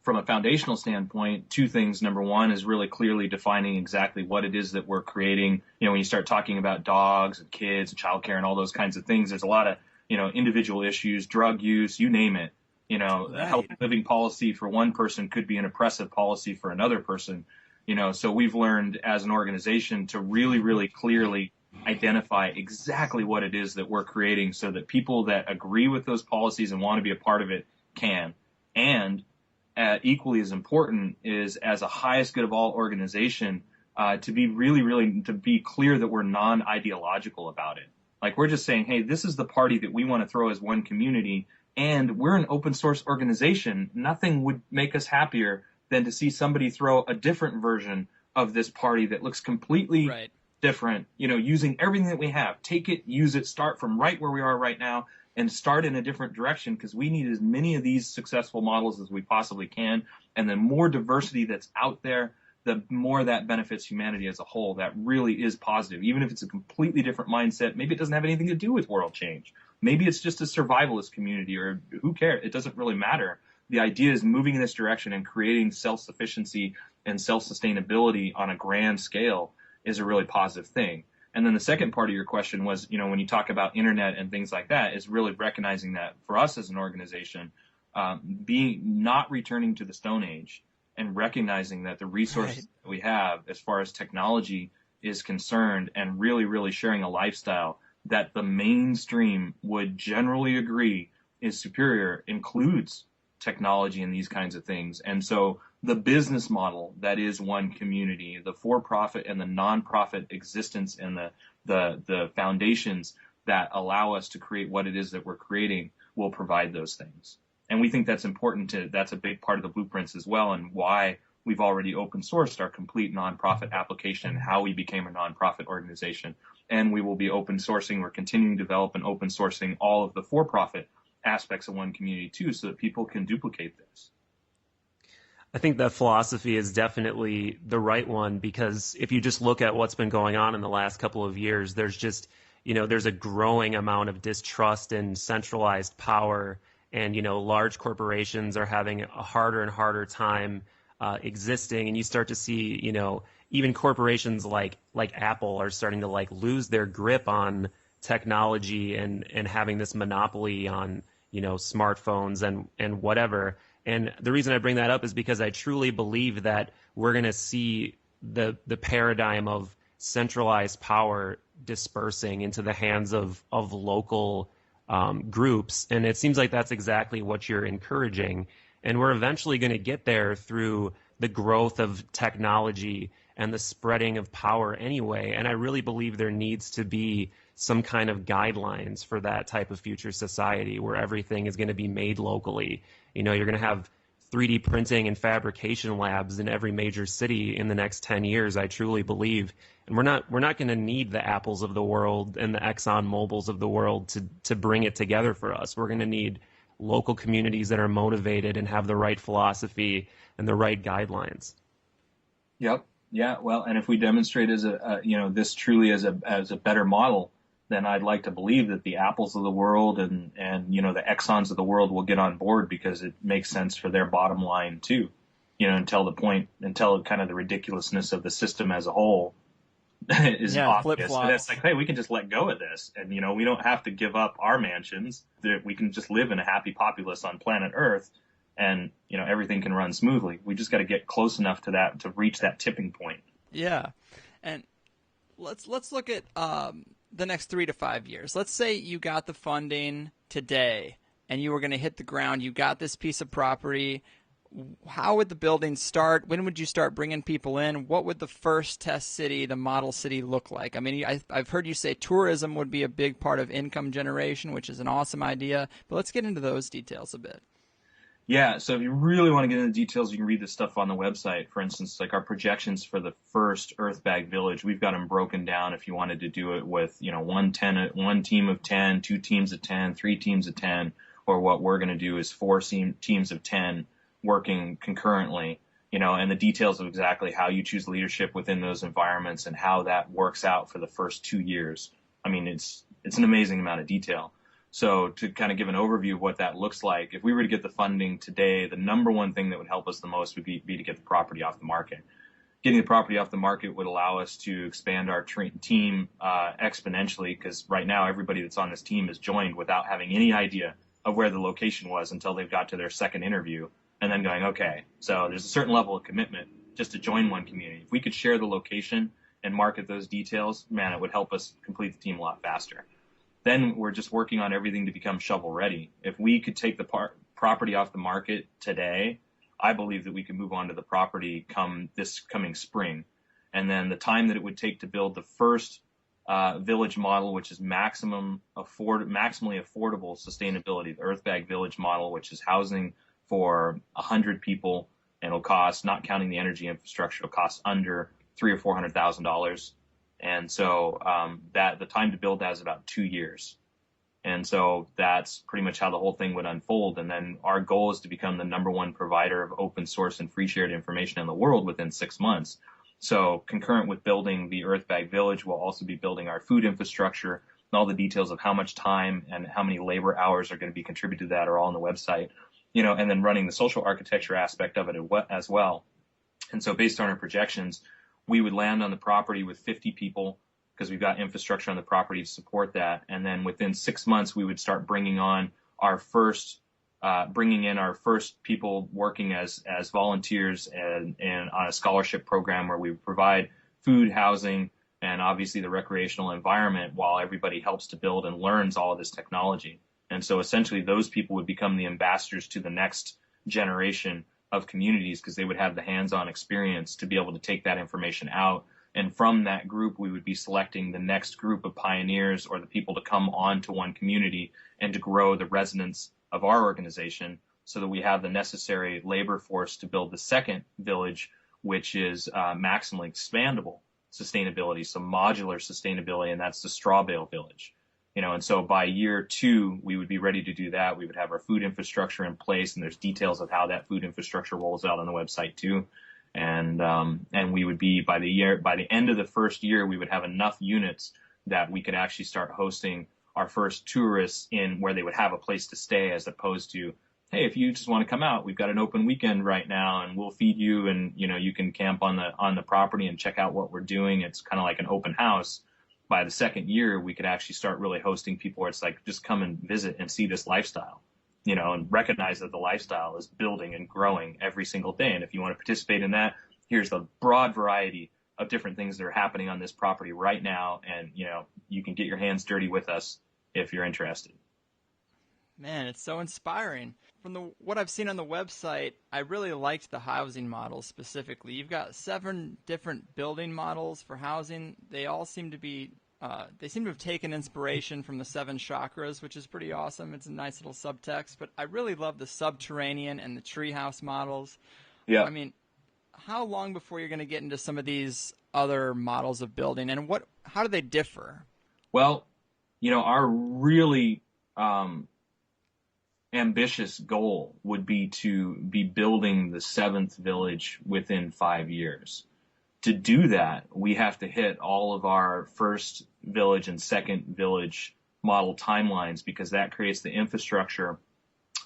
from a foundational standpoint, two things. Number one is really clearly defining exactly what it is that we're creating. You know, when you start talking about dogs and kids and childcare and all those kinds of things, there's a lot of, individual issues, drug use, you name it. Right. A healthy living policy for one person could be an oppressive policy for another person. So we've learned as an organization to really, really clearly identify exactly what it is that we're creating so that people that agree with those policies and want to be a part of it can. And equally as important is, as a highest good of all organization, to be really, really, to be clear that we're non-ideological about it. Like, we're just saying, hey, this is the party that we want to throw as one community. And we're an open source organization. Nothing would make us happier than to see somebody throw a different version of this party that looks completely different, using everything that we have. Take it, use it, start from right where we are right now and start in a different direction, because we need as many of these successful models as we possibly can. And the more diversity that's out there, the more that benefits humanity as a whole. That really is positive. Even if it's a completely different mindset, maybe it doesn't have anything to do with world change. Maybe it's just a survivalist community, or who cares? It doesn't really matter. The idea is moving in this direction and creating self-sufficiency and self-sustainability on a grand scale is a really positive thing. And then the second part of your question was, when you talk about internet and things like that, is really recognizing that for us as an organization, not returning to the Stone Age and recognizing that the resources that we have as far as technology is concerned, and really, really sharing a lifestyle that the mainstream would generally agree is superior, includes technology and these kinds of things. And so the business model that is one community, the for-profit and the non-profit existence, and the foundations that allow us to create what it is that we're creating will provide those things. And we think that's important that's a big part of the blueprints as well, and why we've already open sourced our complete nonprofit application, how we became a nonprofit organization. And we will be open sourcing. We're continuing to develop and open sourcing all of the for-profit aspects of one community too, so that people can duplicate this. I think that philosophy is definitely the right one, because if you just look at what's been going on in the last couple of years, there's just, there's a growing amount of distrust in centralized power, and, large corporations are having a harder and harder time existing. And you start to see, even corporations like Apple are starting to lose their grip on technology and having this monopoly on, smartphones and whatever. And the reason I bring that up is because I truly believe that we're going to see the paradigm of centralized power dispersing into the hands of local groups. And it seems like that's exactly what you're encouraging. And we're eventually going to get there through the growth of technology and the spreading of power anyway. And I really believe there needs to be some kind of guidelines for that type of future society where everything is going to be made locally. You're going to have 3D printing and fabrication labs in every major city in the next 10 years, I truly believe. And we're not going to need the Apples of the world and the Exxon Mobils of the world to bring it together for us. We're going to need local communities that are motivated and have the right philosophy and the right guidelines. Yep. Yeah. Well, and if we demonstrate as this truly as a better model, then I'd like to believe that the Apples of the world and the Exxons of the world will get on board, because it makes sense for their bottom line too, until kind of the ridiculousness of the system as a whole is obvious. And it's like, hey, we can just let go of this, and we don't have to give up our mansions. That we can just live in a happy populace on planet Earth, and, everything can run smoothly. We just got to get close enough to that to reach that tipping point. Yeah. And let's look at the next 3 to 5 years. Let's say you got the funding today and you were going to hit the ground. You got this piece of property. How would the building start? When would you start bringing people in? What would the first test city, the model city, look like? I mean, I've heard you say tourism would be a big part of income generation, which is an awesome idea. But let's get into those details a bit. Yeah, so if you really want to get into the details, you can read this stuff on the website. For instance, like our projections for the first Earthbag Village, we've got them broken down if you wanted to do it with, one team of 10, 2 teams of 10, 3 teams of 10, or what we're going to do is 4 teams of 10 working concurrently, and the details of exactly how you choose leadership within those environments and how that works out for the first 2 years. I mean, it's an amazing amount of detail. So to kind of give an overview of what that looks like, if we were to get the funding today, the number one thing that would help us the most would be to get the property off the market. Getting the property off the market would allow us to expand our team exponentially, because right now everybody that's on this team is joined without having any idea of where the location was until they've got to their second interview and then going, okay, so there's a certain level of commitment just to join one community. If we could share the location and market those details, man, it would help us complete the team a lot faster. Then we're just working on everything to become shovel ready. If we could take the property off the market today, I believe that we could move on to the property this coming spring. And then the time that it would take to build the first village model, which is maximally affordable sustainability, the Earthbag Village model, which is housing for 100 people, and it'll cost, not counting the energy infrastructure, it'll cost under $300,000 or $400,000. And so the time to build that is about 2 years. And so that's pretty much how the whole thing would unfold. And then our goal is to become the number one provider of open source and free shared information in the world within 6 months. So concurrent with building the Earthbag Village, we'll also be building our food infrastructure, and all the details of how much time and how many labor hours are going to be contributed to that are all on the website, and then running the social architecture aspect of it as well. And so based on our projections, we would land on the property with 50 people because we've got infrastructure on the property to support that. And then within 6 months, we would start bringing in our first people working as volunteers and on a scholarship program where we provide food, housing, and obviously the recreational environment while everybody helps to build and learns all of this technology. And so essentially those people would become the ambassadors to the next generation of communities because they would have the hands-on experience to be able to take that information out. And from that group, we would be selecting the next group of pioneers or the people to come on to one community and to grow the resonance of our organization so that we have the necessary labor force to build the second village, which is maximally expandable sustainability, so modular sustainability, and that's the Straw Bale Village. And so by year 2, we would be ready to do that. We would have our food infrastructure in place, and there's details of how that food infrastructure rolls out on the website too. And we would be by the end of the first year, we would have enough units that we could actually start hosting our first tourists in where they would have a place to stay, as opposed to, hey, if you just want to come out, we've got an open weekend right now and we'll feed you and, you can camp on the property and check out what we're doing. It's kind of like an open house. By the second year, we could actually start really hosting people where it's like, just come and visit and see this lifestyle, and recognize that the lifestyle is building and growing every single day. And if you want to participate in that, here's the broad variety of different things that are happening on this property right now. And, you can get your hands dirty with us if you're interested. Man, it's so inspiring. From what I've seen on the website, I really liked the housing models specifically. You've got 7 different building models for housing. They all seem to be, they seem to have taken inspiration from the 7 chakras, which is pretty awesome. It's a nice little subtext. But I really love the subterranean and the treehouse models. Yeah. I mean, how long before you're going to get into some of these other models of building, and how do they differ? Well, our really ambitious goal would be to be building the 7th village within 5 years. To do that, we have to hit all of our first village and second village model timelines, because that creates the infrastructure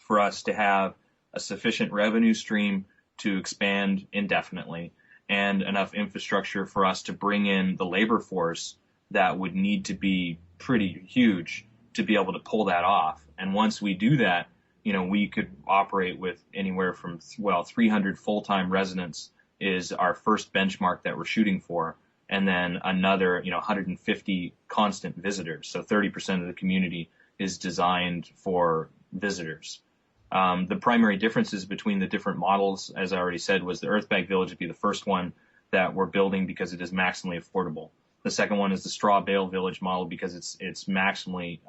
for us to have a sufficient revenue stream to expand indefinitely and enough infrastructure for us to bring in the labor force that would need to be pretty huge to be able to pull that off. And once we do that, we could operate with anywhere from 300 full-time residents is our first benchmark that we're shooting for, and then another 150 constant visitors. So 30% of the community is designed for visitors. The primary differences between the different models, as I already said, was the Earthbag Village would be the first one that we're building because it is maximally affordable. The second one is the Straw Bale Village model because it's maximally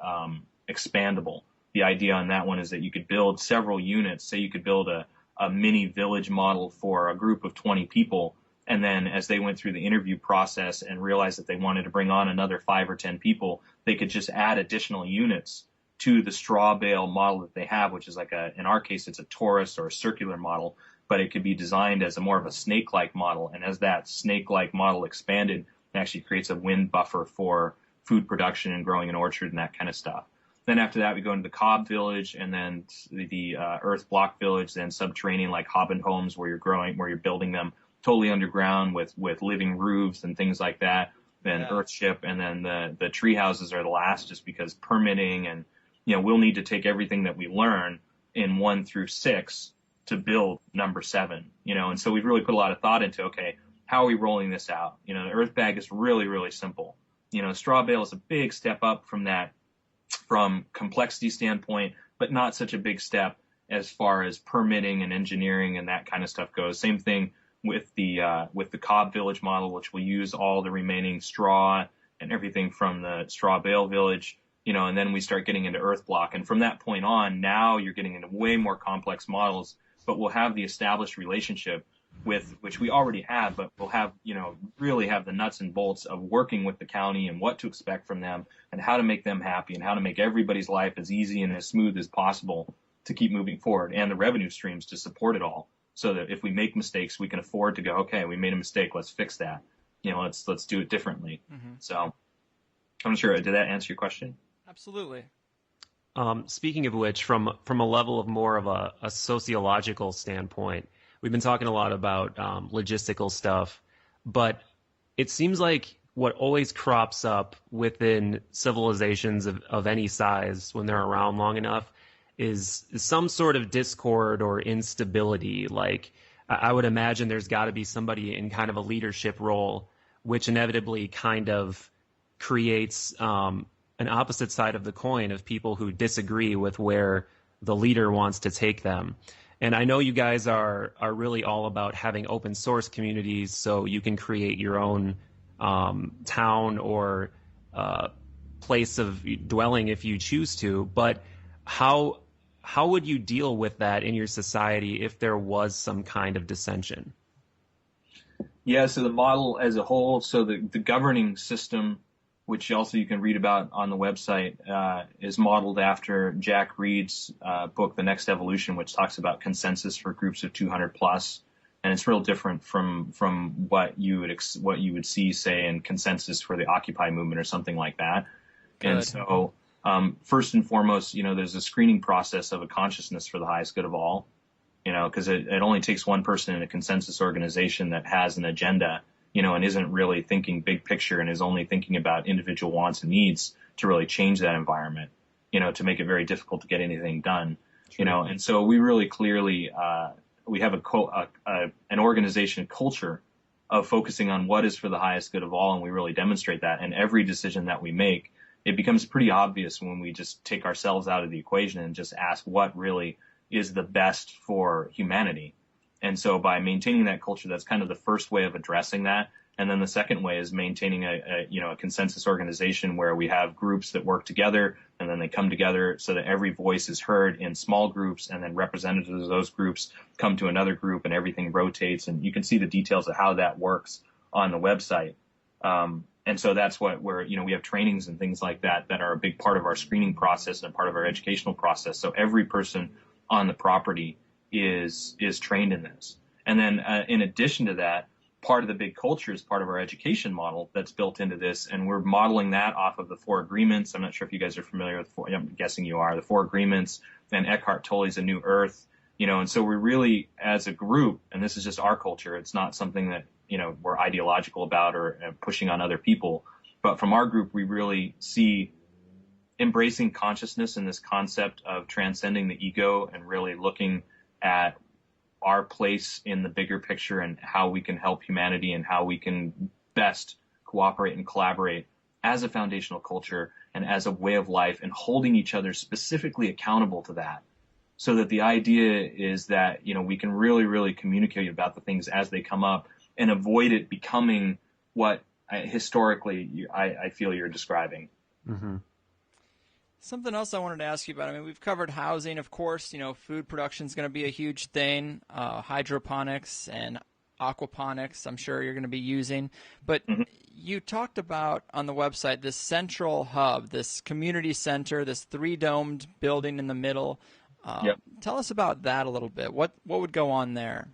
expandable. The idea on that one is that you could build several units. Say you could build a mini village model for a group of 20 people, and then as they went through the interview process and realized that they wanted to bring on another 5 or 10 people, they could just add additional units to the straw bale model that they have, which is in our case, it's a torus or a circular model, but it could be designed as a more of a snake-like model. And as that snake-like model expanded, it actually creates a wind buffer for food production and growing an orchard and that kind of stuff. Then after that, we go into the Cob Village and then the Earth Block Village, then subterranean like Hobbit homes where you're building them totally underground with living roofs and things like that. Then Earthship, and then the tree houses are the last, just because permitting and we'll need to take everything that we learn in 1 through 6 to build number 7, and so we've really put a lot of thought into, okay, how are we rolling this out? The Earthbag is really, really simple. Straw bale is a big step up from that, from complexity standpoint, but not such a big step as far as permitting and engineering and that kind of stuff goes. Same thing with the Cob Village model, which will use all the remaining straw and everything from the Straw Bale Village. And then we start getting into Earth Block. And from that point on, now you're getting into way more complex models, but we'll have the established relationship with, which we already have, but we'll have, really have the nuts and bolts of working with the county and what to expect from them and how to make them happy and how to make everybody's life as easy and as smooth as possible to keep moving forward, and the revenue streams to support it all. So that if we make mistakes, we can afford to go, okay, we made a mistake, let's fix that. Let's do it differently. Mm-hmm. So I'm not sure, did that answer your question? Absolutely. Speaking of which, from a level of more of a sociological standpoint, we've been talking a lot about logistical stuff, but it seems like what always crops up within civilizations of any size when they're around long enough is some sort of discord or instability. Like, I would imagine there's got to be somebody in kind of a leadership role, which inevitably kind of creates an opposite side of the coin of people who disagree with where the leader wants to take them. And I know you guys are really all about having open source communities so you can create your own town or place of dwelling if you choose to. But how would you deal with that in your society if there was some kind of dissension? Yeah, so the model as a whole, so the governing system, which also you can read about on the website, is modeled after Jack Reed's book, The Next Evolution, which talks about consensus for groups of 200 plus. And it's real different from what you would see, say, in consensus for the Occupy movement or something like that. Good. And so first and foremost, there's a screening process of a consciousness for the highest good of all, because it only takes one person in a consensus organization that has an agenda, and isn't really thinking big picture and is only thinking about individual wants and needs to really change that environment, to make it very difficult to get anything done, True. And so we really clearly, we have an organization culture of focusing on what is for the highest good of all, and we really demonstrate that. And every decision that we make, it becomes pretty obvious when we just take ourselves out of the equation and just ask what really is the best for humanity. And so by maintaining that culture, that's kind of the first way of addressing that. And then the second way is maintaining a consensus organization where we have groups that work together, and then they come together so that every voice is heard in small groups, and then representatives of those groups come to another group and everything rotates. And you can see the details of how that works on the website. And so that's we have trainings and things like that are a big part of our screening process and part of our educational process. So every person on the property is trained in this. And then in addition to that, part of the big culture is part of our education model that's built into this, and we're modeling that off of the 4 agreements. I'm not sure if you guys are familiar with I'm guessing you are, the 4 agreements, then Eckhart Tolle's A New Earth, and so we're really, as a group, and this is just our culture, it's not something that, we're ideological about or pushing on other people, but from our group, we really see embracing consciousness and this concept of transcending the ego and really looking at our place in the bigger picture and how we can help humanity and how we can best cooperate and collaborate as a foundational culture and as a way of life, and holding each other specifically accountable to that. So that the idea is that, we can really, really communicate about the things as they come up and avoid it becoming what historically I feel you're describing. Mm-hmm. Something else I wanted to ask you about. I mean, we've covered housing, of course. Food production is going to be a huge thing. Hydroponics and aquaponics, I'm sure you're going to be using. But you talked about on the website this central hub, this community center, this 3-domed building in the middle. Yep. Tell us about that a little bit. What would go on there?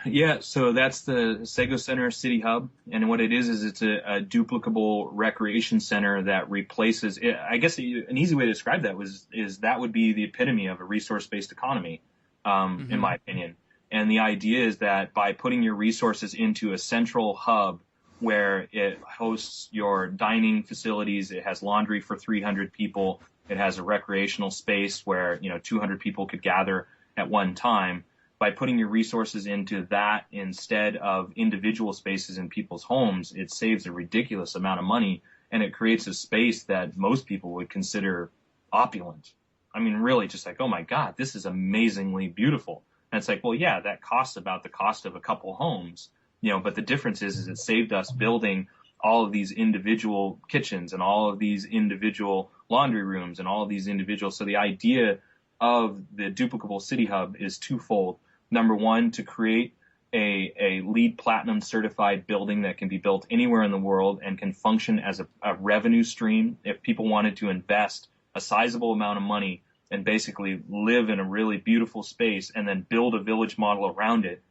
Yeah, so that's the Sago Center City Hub, and what it is it's a duplicable recreation center that replaces. I guess an easy way to describe that is that would be the epitome of a resource-based economy, in my opinion. And the idea is that by putting your resources into a central hub where it hosts your dining facilities, it has laundry for 300 people, it has a recreational space where 200 people could gather at one time. By putting your resources into that instead of individual spaces in people's homes, it saves a ridiculous amount of money, and it creates a space that most people would consider opulent. I mean, really just like, oh my God, this is amazingly beautiful. And it's like, well, yeah, that costs about the cost of a couple homes, but the difference is it saved us building all of these individual kitchens and all of these individual laundry rooms and all of these individual. So the idea of the duplicable city hub is twofold. Number one, to create a LEED Platinum certified building that can be built anywhere in the world and can function as a revenue stream. If people wanted to invest a sizable amount of money and basically live in a really beautiful space and then build a village model around it,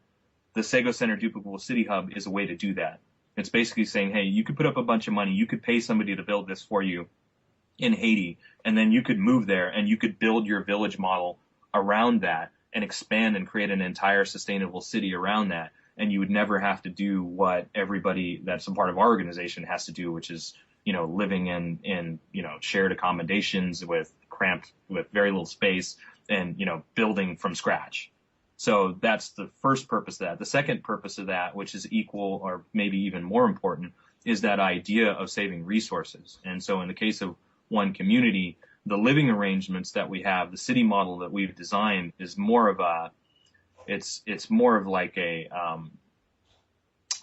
the Sago Center Duplicable City Hub is a way to do that. It's basically saying, hey, you could put up a bunch of money, you could pay somebody to build this for you in Haiti, and then you could move there and you could build your village model around that and expand and create an entire sustainable city around that. And you would never have to do what everybody that's a part of our organization has to do, which is, living in shared accommodations with very little space and, building from scratch. So that's the first purpose of that. The second purpose of that, which is equal or maybe even more important, is that idea of saving resources. And so in the case of one community, the living arrangements that we have, the city model that we've designed is more of it's more of like a,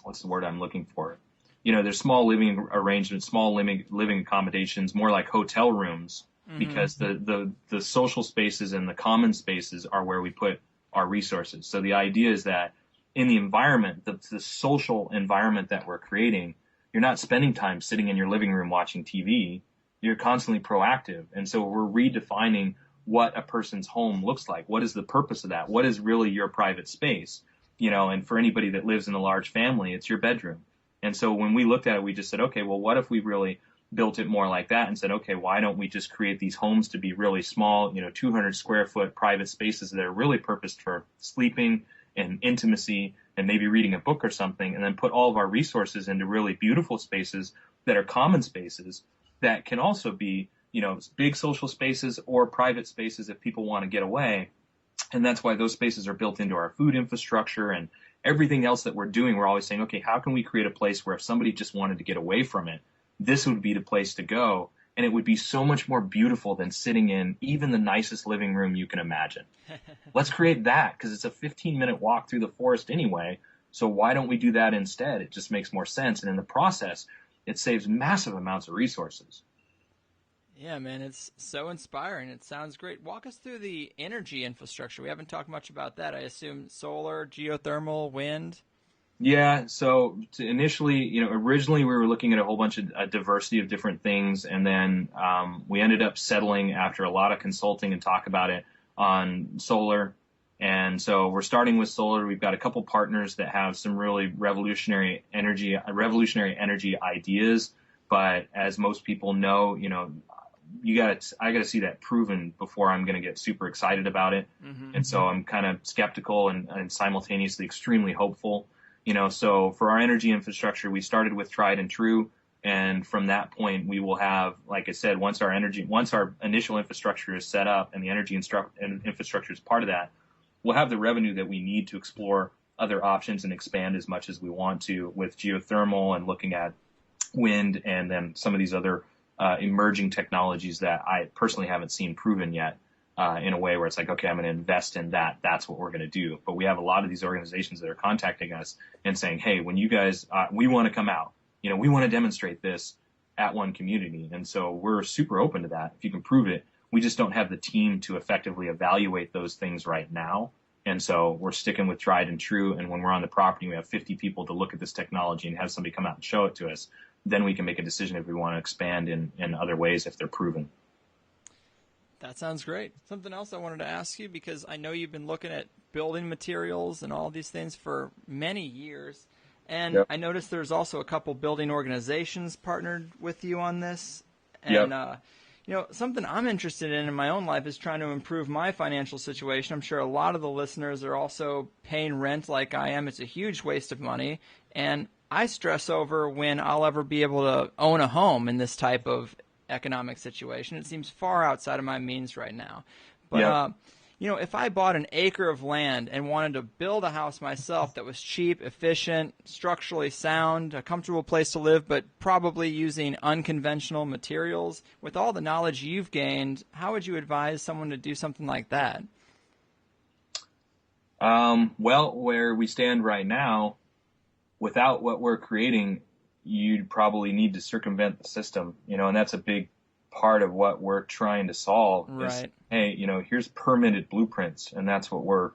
what's the word I'm looking for? There's small living arrangements, small living accommodations, more like hotel rooms, because the social spaces and the common spaces are where we put our resources. So the idea is that in the environment, the social environment that we're creating, you're not spending time sitting in your living room watching TV. You're constantly proactive. And so we're redefining what a person's home looks like. What is the purpose of that? What is really your private space? And for anybody that lives in a large family, it's your bedroom. And so when we looked at it, we just said, okay, well, what if we really built it more like that and said, okay, why don't we just create these homes to be really small, 200 square foot private spaces that are really purposed for sleeping and intimacy and maybe reading a book or something, and then put all of our resources into really beautiful spaces that are common spaces that can also be, big social spaces or private spaces if people want to get away. And that's why those spaces are built into our food infrastructure and everything else that we're doing. We're always saying, okay, how can we create a place where if somebody just wanted to get away from it, this would be the place to go. And it would be so much more beautiful than sitting in even the nicest living room you can imagine. Let's create that, because it's a 15-minute walk through the forest anyway. So why don't we do that instead? It just makes more sense. And in the process, it saves massive amounts of resources. Yeah, man, it's so inspiring. It sounds great. Walk us through the energy infrastructure. We haven't talked much about that. I assume solar, geothermal, wind. Yeah, so initially, originally we were looking at a whole bunch of a diversity of different things, and then we ended up settling after a lot of consulting and talk about it on solar. And so we're starting with solar. We've got a couple partners that have some really revolutionary energy ideas. But as most people know, I got to see that proven before I'm going to get super excited about it. And so I'm kind of skeptical and simultaneously extremely hopeful. So for our energy infrastructure, we started with tried and true. And from that point, we will have, like I said, once our initial infrastructure is set up and the energy infrastructure is part of that, we'll have the revenue that we need to explore other options and expand as much as we want to with geothermal and looking at wind and then some of these other emerging technologies that I personally haven't seen proven yet in a way where it's like, okay, I'm going to invest in that. That's what we're going to do. But we have a lot of these organizations that are contacting us and saying, hey, when you guys, we want to come out, we want to demonstrate this at one community. And so we're super open to that. If you can prove it, we just don't have the team to effectively evaluate those things right now. And so we're sticking with tried and true. And when we're on the property, we have 50 people to look at this technology and have somebody come out and show it to us. Then we can make a decision if we want to expand in other ways if they're proven. That sounds great. Something else I wanted to ask you, because I know you've been looking at building materials and all these things for many years. And Yep. I noticed there's also a couple building organizations partnered with you on this. And, something I'm interested in my own life is trying to improve my financial situation. I'm sure a lot of the listeners are also paying rent like I am. It's a huge waste of money. And I stress over when I'll ever be able to own a home in this type of economic situation. It seems far outside of my means right now. But, if I bought an acre of land and wanted to build a house myself that was cheap, efficient, structurally sound, a comfortable place to live, but probably using unconventional materials, with all the knowledge you've gained, how would you advise someone to do something like that? Well, where we stand right now, without what we're creating, you'd probably need to circumvent the system, and that's a big part of what we're trying to solve. Right. Is, hey, here's permitted blueprints, and that's what we're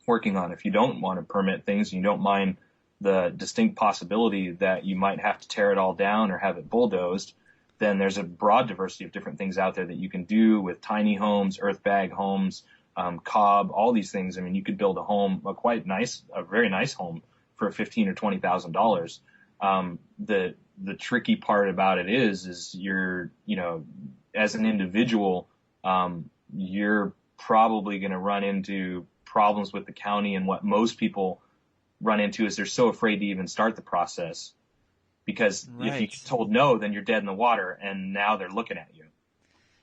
working on. If you don't want to permit things, and you don't mind the distinct possibility that you might have to tear it all down or have it bulldozed, then there's a broad diversity of different things out there that you can do with tiny homes, earth bag homes, cob, all these things. I mean, you could build a very nice home for $15,000 or $20,000. The tricky part about it is you're, as an individual, you're probably going to run into problems with the county. And what most people run into is they're so afraid to even start the process because Right. if you get told no, then you're dead in the water and now they're looking at you.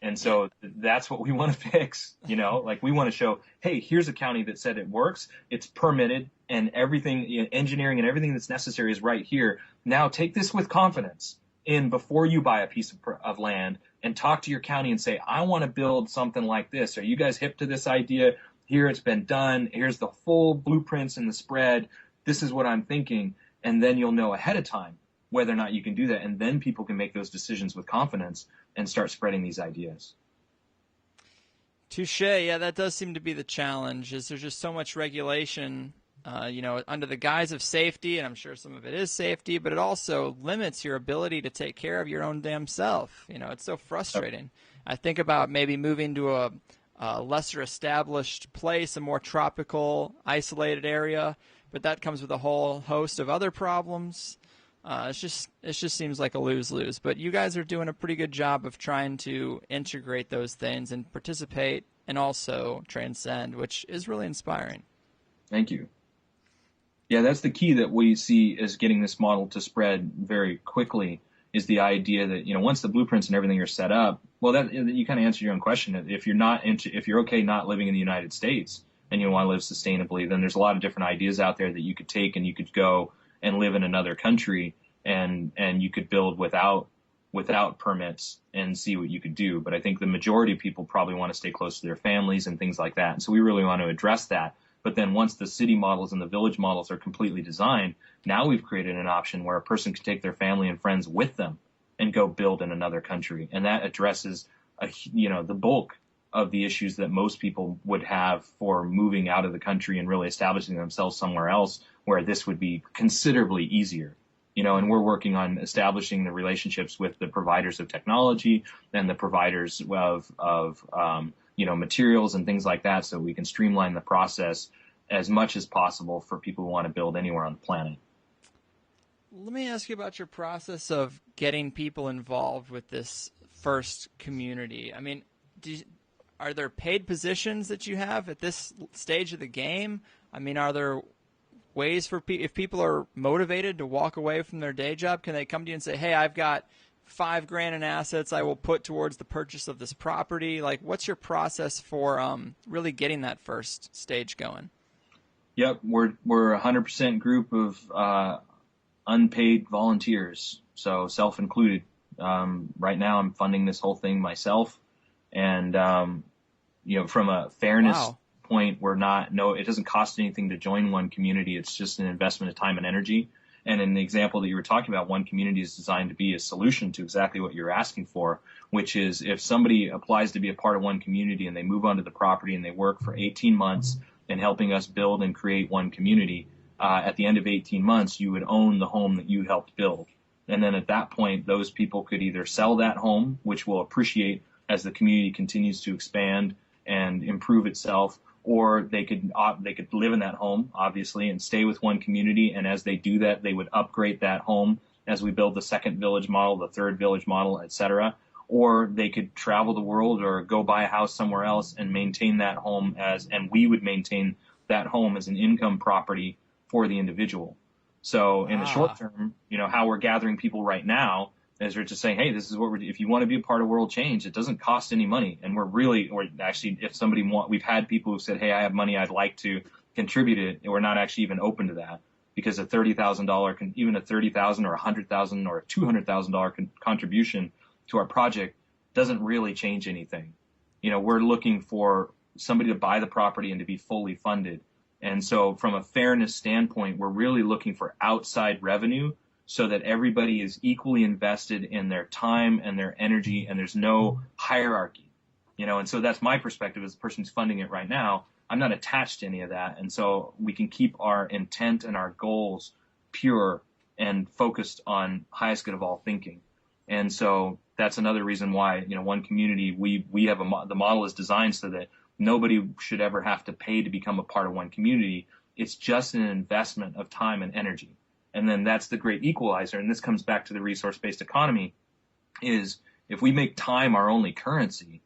And so that's what we want to fix, like we want to show, hey, here's a county that said it works. It's permitted and everything, engineering and everything that's necessary is right here. Now take this with confidence in before you buy a piece of land and talk to your county and say, I want to build something like this. Are you guys hip to this idea? Here it's been done. Here's the full blueprints and the spread. This is what I'm thinking. And then you'll know ahead of time whether or not you can do that. And then people can make those decisions with confidence and start spreading these ideas. Touche. Yeah, that does seem to be the challenge, is there's just so much regulation, under the guise of safety, and I'm sure some of it is safety, but it also limits your ability to take care of your own damn self. It's so frustrating. I think about maybe moving to a lesser established place, a more tropical, isolated area, but that comes with a whole host of other problems. It just seems like a lose-lose. But you guys are doing a pretty good job of trying to integrate those things and participate and also transcend, which is really inspiring. Thank you. Yeah, that's the key that we see as getting this model to spread very quickly is the idea that, once the blueprints and everything are set up, well, that you kind of answered your own question. If you're okay not living in the United States and you want to live sustainably, then there's a lot of different ideas out there that you could take and you could go and live in another country and you could build without permits and see what you could do. But I think the majority of people probably want to stay close to their families and things like that. And so we really want to address that. But then once the city models and the village models are completely designed, now we've created an option where a person can take their family and friends with them and go build in another country. And that addresses, the bulk of the issues that most people would have for moving out of the country and really establishing themselves somewhere else where this would be considerably easier. And we're working on establishing the relationships with the providers of technology and the providers of materials and things like that, so we can streamline the process as much as possible for people who want to build anywhere on the planet. Let me ask you about your process of getting people involved with this first community. I mean, are there paid positions that you have at this stage of the game? I mean, are there ways for if people are motivated to walk away from their day job? Can they come to you and say, hey, I've got $5,000 in assets I will put towards the purchase of this property? Like, what's your process for really getting that first stage going? Yep, we're a 100% group of unpaid volunteers, so self-included. Right now, I'm funding this whole thing myself, and from a fairness point, it doesn't cost anything to join One Community. It's just an investment of time and energy. And in the example that you were talking about, One Community is designed to be a solution to exactly what you're asking for, which is if somebody applies to be a part of One Community and they move onto the property and they work for 18 months in helping us build and create One Community, at the end of 18 months, you would own the home that you helped build. And then at that point, those people could either sell that home, which will appreciate as the community continues to expand and improve itself, or they could live in that home, obviously, and stay with One Community. And as they do that, they would upgrade that home as we build the second village model, the third village model, et cetera. Or they could travel the world or go buy a house somewhere else and maintain that home and we would maintain that home as an income property for the individual. So in the short term, how we're gathering people right now is we're just saying, hey, this is what if you want to be a part of world change, it doesn't cost any money. And we've had people who said, hey, I have money, I'd like to contribute it. And we're not actually even open to that because a $30,000, even a $30,000 or a $100,000 or a $200,000 contribution to our project doesn't really change anything. We're looking for somebody to buy the property and to be fully funded. And so from a fairness standpoint, we're really looking for outside revenue so that everybody is equally invested in their time and their energy, and there's no hierarchy, and so that's my perspective as the person who's funding it right now. I'm not attached to any of that. And so we can keep our intent and our goals pure and focused on highest good of all thinking. And so that's another reason why, One Community, we have the model is designed so that nobody should ever have to pay to become a part of One Community. It's just an investment of time and energy. And then that's the great equalizer. And this comes back to the resource-based economy is if we make time our only currency,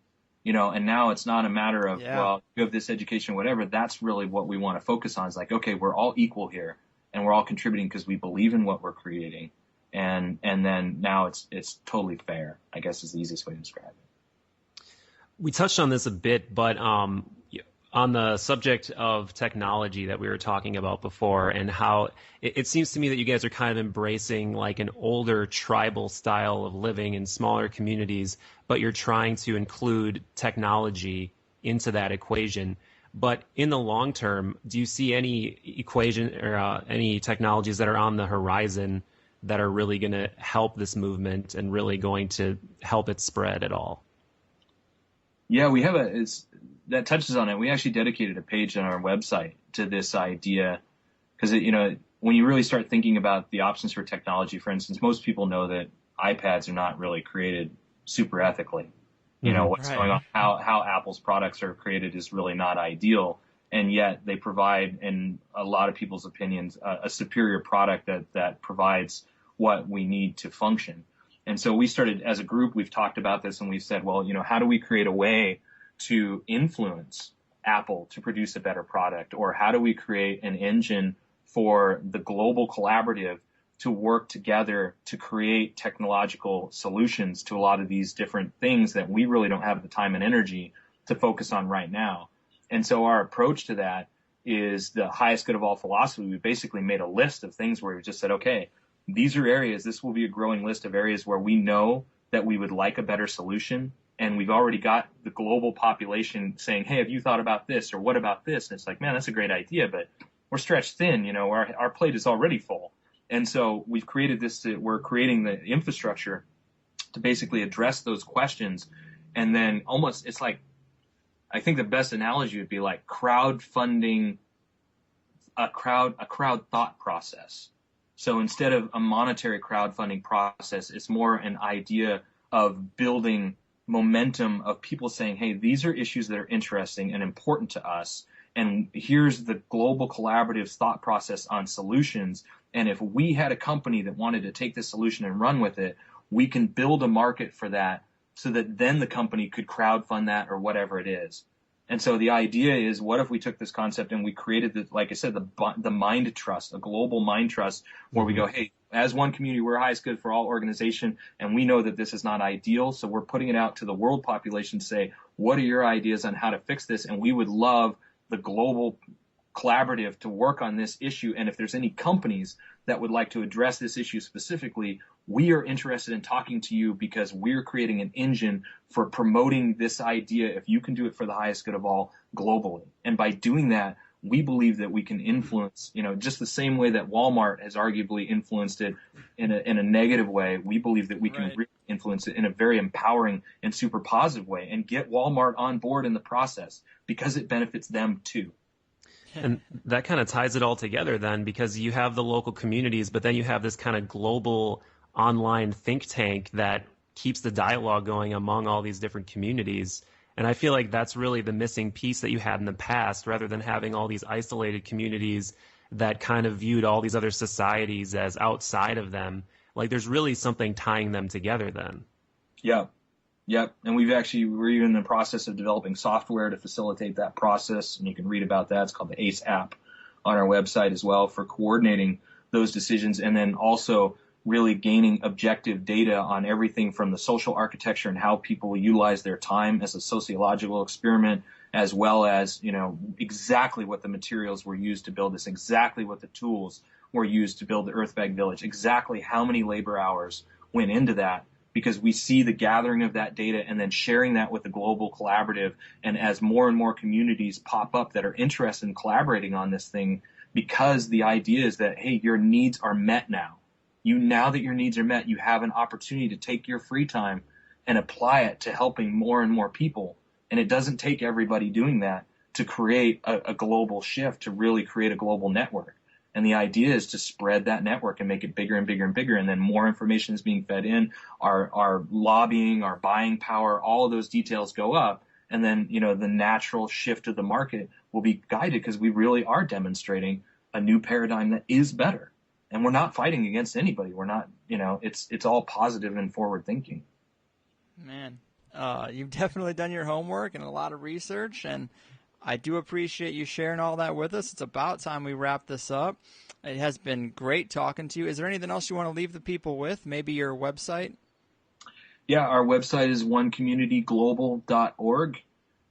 and now it's not a matter of, well, you have this education, whatever. That's really what we want to focus on is like, okay, we're all equal here and we're all contributing because we believe in what we're creating. And then now it's totally fair, I guess is the easiest way to describe it. We touched on this a bit, but on the subject of technology that we were talking about before and how it seems to me that you guys are kind of embracing like an older tribal style of living in smaller communities, but you're trying to include technology into that equation. But in the long term, do you see any equation or any technologies that are on the horizon that are really going to help this movement and really going to help it spread at all? Yeah, we have that touches on it. We actually dedicated a page on our website to this idea because, when you really start thinking about the options for technology, for instance, most people know that iPads are not really created super ethically. What's going on, how Apple's products are created is really not ideal. And yet they provide, in a lot of people's opinions, a superior product that provides what we need to function. And so we started as a group, we've talked about this and we've said, well, how do we create a way to influence Apple to produce a better product? Or how do we create an engine for the global collaborative to work together to create technological solutions to a lot of these different things that we really don't have the time and energy to focus on right now? And so our approach to that is the highest good of all philosophy. We basically made a list of things where we just said, okay, these are areas, this will be a growing list of areas where we know that we would like a better solution. And we've already got the global population saying, hey, have you thought about this? Or what about this? And it's like, man, that's a great idea, but we're stretched thin, our plate is already full. And so we've created we're creating the infrastructure to basically address those questions. And then almost, it's like, I think the best analogy would be like crowdfunding a crowd thought process. So instead of a monetary crowdfunding process, it's more an idea of building momentum of people saying, hey, these are issues that are interesting and important to us. And here's the global collaborative thought process on solutions. And if we had a company that wanted to take this solution and run with it, we can build a market for that so that then the company could crowdfund that or whatever it is. And so the idea is, what if we took this concept and we created the, like I said, the mind trust, a global mind trust, where we go, hey, as one community, we're highest good for all organization, and we know that this is not ideal, so we're putting it out to the world population to say, what are your ideas on how to fix this? And we would love the global collaborative to work on this issue. And if there's any companies that would like to address this issue specifically, we are interested in talking to you because we're creating an engine for promoting this idea. If you can do it for the highest good of all globally. And by doing that, we believe that we can influence, just the same way that Walmart has arguably influenced it in a negative way. We believe that we can really influence it in a very empowering and super positive way and get Walmart on board in the process because it benefits them too. And that kind of ties it all together then, because you have the local communities, but then you have this kind of global online think tank that keeps the dialogue going among all these different communities. And I feel like that's really the missing piece that you had in the past, rather than having all these isolated communities that kind of viewed all these other societies as outside of them. Like, there's really something tying them together then. Yeah. Yep. And we're even in the process of developing software to facilitate that process. And you can read about that. It's called the ACE app on our website as well, for coordinating those decisions, and then also really gaining objective data on everything from the social architecture and how people utilize their time as a sociological experiment, as well as, exactly what the materials were used to build this, exactly what the tools were used to build the Earthbag Village, exactly how many labor hours went into that, because we see the gathering of that data and then sharing that with the global collaborative. And as more and more communities pop up that are interested in collaborating on this thing, because the idea is that, hey, your needs are met now. Now that your needs are met, you have an opportunity to take your free time and apply it to helping more and more people. And it doesn't take everybody doing that to create a global shift, to really create a global network. And the idea is to spread that network and make it bigger and bigger and bigger. And then more information is being fed in, our lobbying, our buying power, all of those details go up. And then, the natural shift of the market will be guided, because we really are demonstrating a new paradigm that is better. And we're not fighting against anybody. We're not, it's all positive and forward thinking. Man, you've definitely done your homework and a lot of research, and I do appreciate you sharing all that with us. It's about time we wrap this up. It has been great talking to you. Is there anything else you want to leave the people with? Maybe your website? Yeah, our website is onecommunityglobal.org.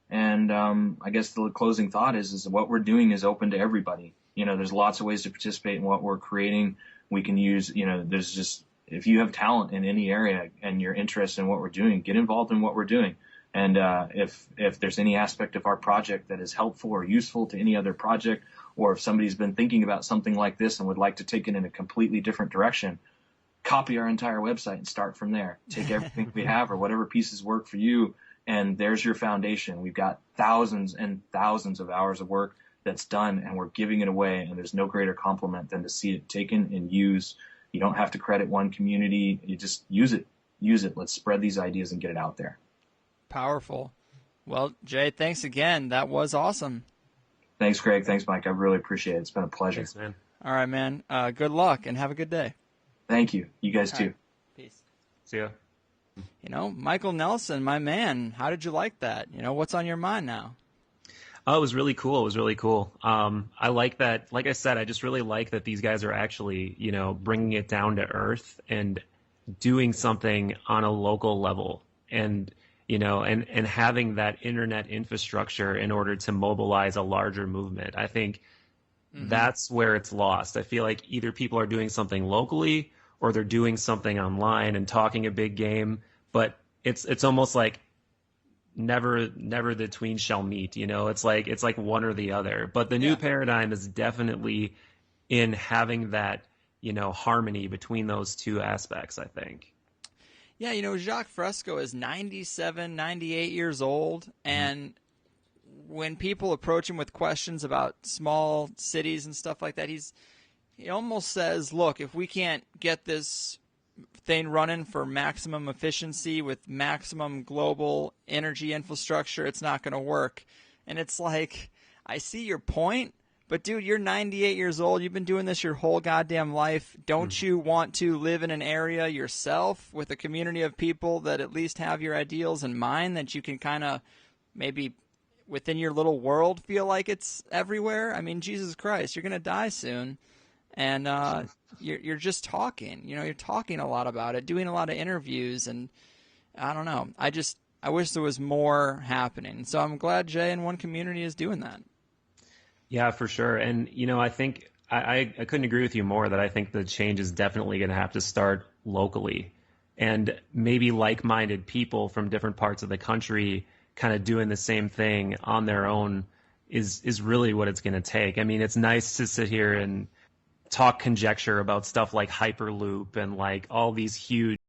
And I guess the closing thought is what we're doing is open to everybody. There's lots of ways to participate in what we're creating. We can use, there's just, if you have talent in any area and you're interested in what we're doing, get involved in what we're doing. And if there's any aspect of our project that is helpful or useful to any other project, or if somebody's been thinking about something like this and would like to take it in a completely different direction, copy our entire website and start from there. Take everything we have or whatever pieces work for you, and there's your foundation. We've got thousands and thousands of hours of work that's done, and we're giving it away, and there's no greater compliment than to see it taken and used. You don't have to credit one community. You just use it. Let's spread these ideas and get it out there. Powerful. Well, Jay, thanks again. That was awesome. Thanks, Greg. Thanks, Mike. I really appreciate it. It's been a pleasure. Thanks, man. All right, man. Good luck and have a good day. Thank you. You guys too. Right. Peace. See ya. Michael Nelson, my man, how did you like that? What's on your mind now? Oh, it was really cool. I like that. Like I said, I just really like that these guys are actually, bringing it down to earth and doing something on a local level, and and having that internet infrastructure in order to mobilize a larger movement. I think that's where it's lost. I feel like either people are doing something locally or they're doing something online and talking a big game, but it's almost like never the twain shall meet. It's like one or the other. But the new paradigm is definitely in having that, harmony between those two aspects, I think. Yeah, Jacques Fresco is 97, 98 years old, and when people approach him with questions about small cities and stuff like that, he almost says, look, if we can't get this thing running for maximum efficiency with maximum global energy infrastructure, it's not going to work. And it's like, I see your point, but dude, you're 98 years old. You've been doing this your whole goddamn life. Don't you want to live in an area yourself with a community of people that at least have your ideals in mind, that you can kind of maybe within your little world feel like it's everywhere. I mean, Jesus Christ, you're going to die soon. And you're just talking. You're talking a lot about it, doing a lot of interviews, and I don't know. I wish there was more happening. So I'm glad Jay in One Community is doing that. Yeah, for sure. And, I think I couldn't agree with you more that I think the change is definitely going to have to start locally. And maybe like-minded people from different parts of the country kind of doing the same thing on their own is really what it's going to take. I mean, it's nice to sit here and talk conjecture about stuff like Hyperloop and like all these huge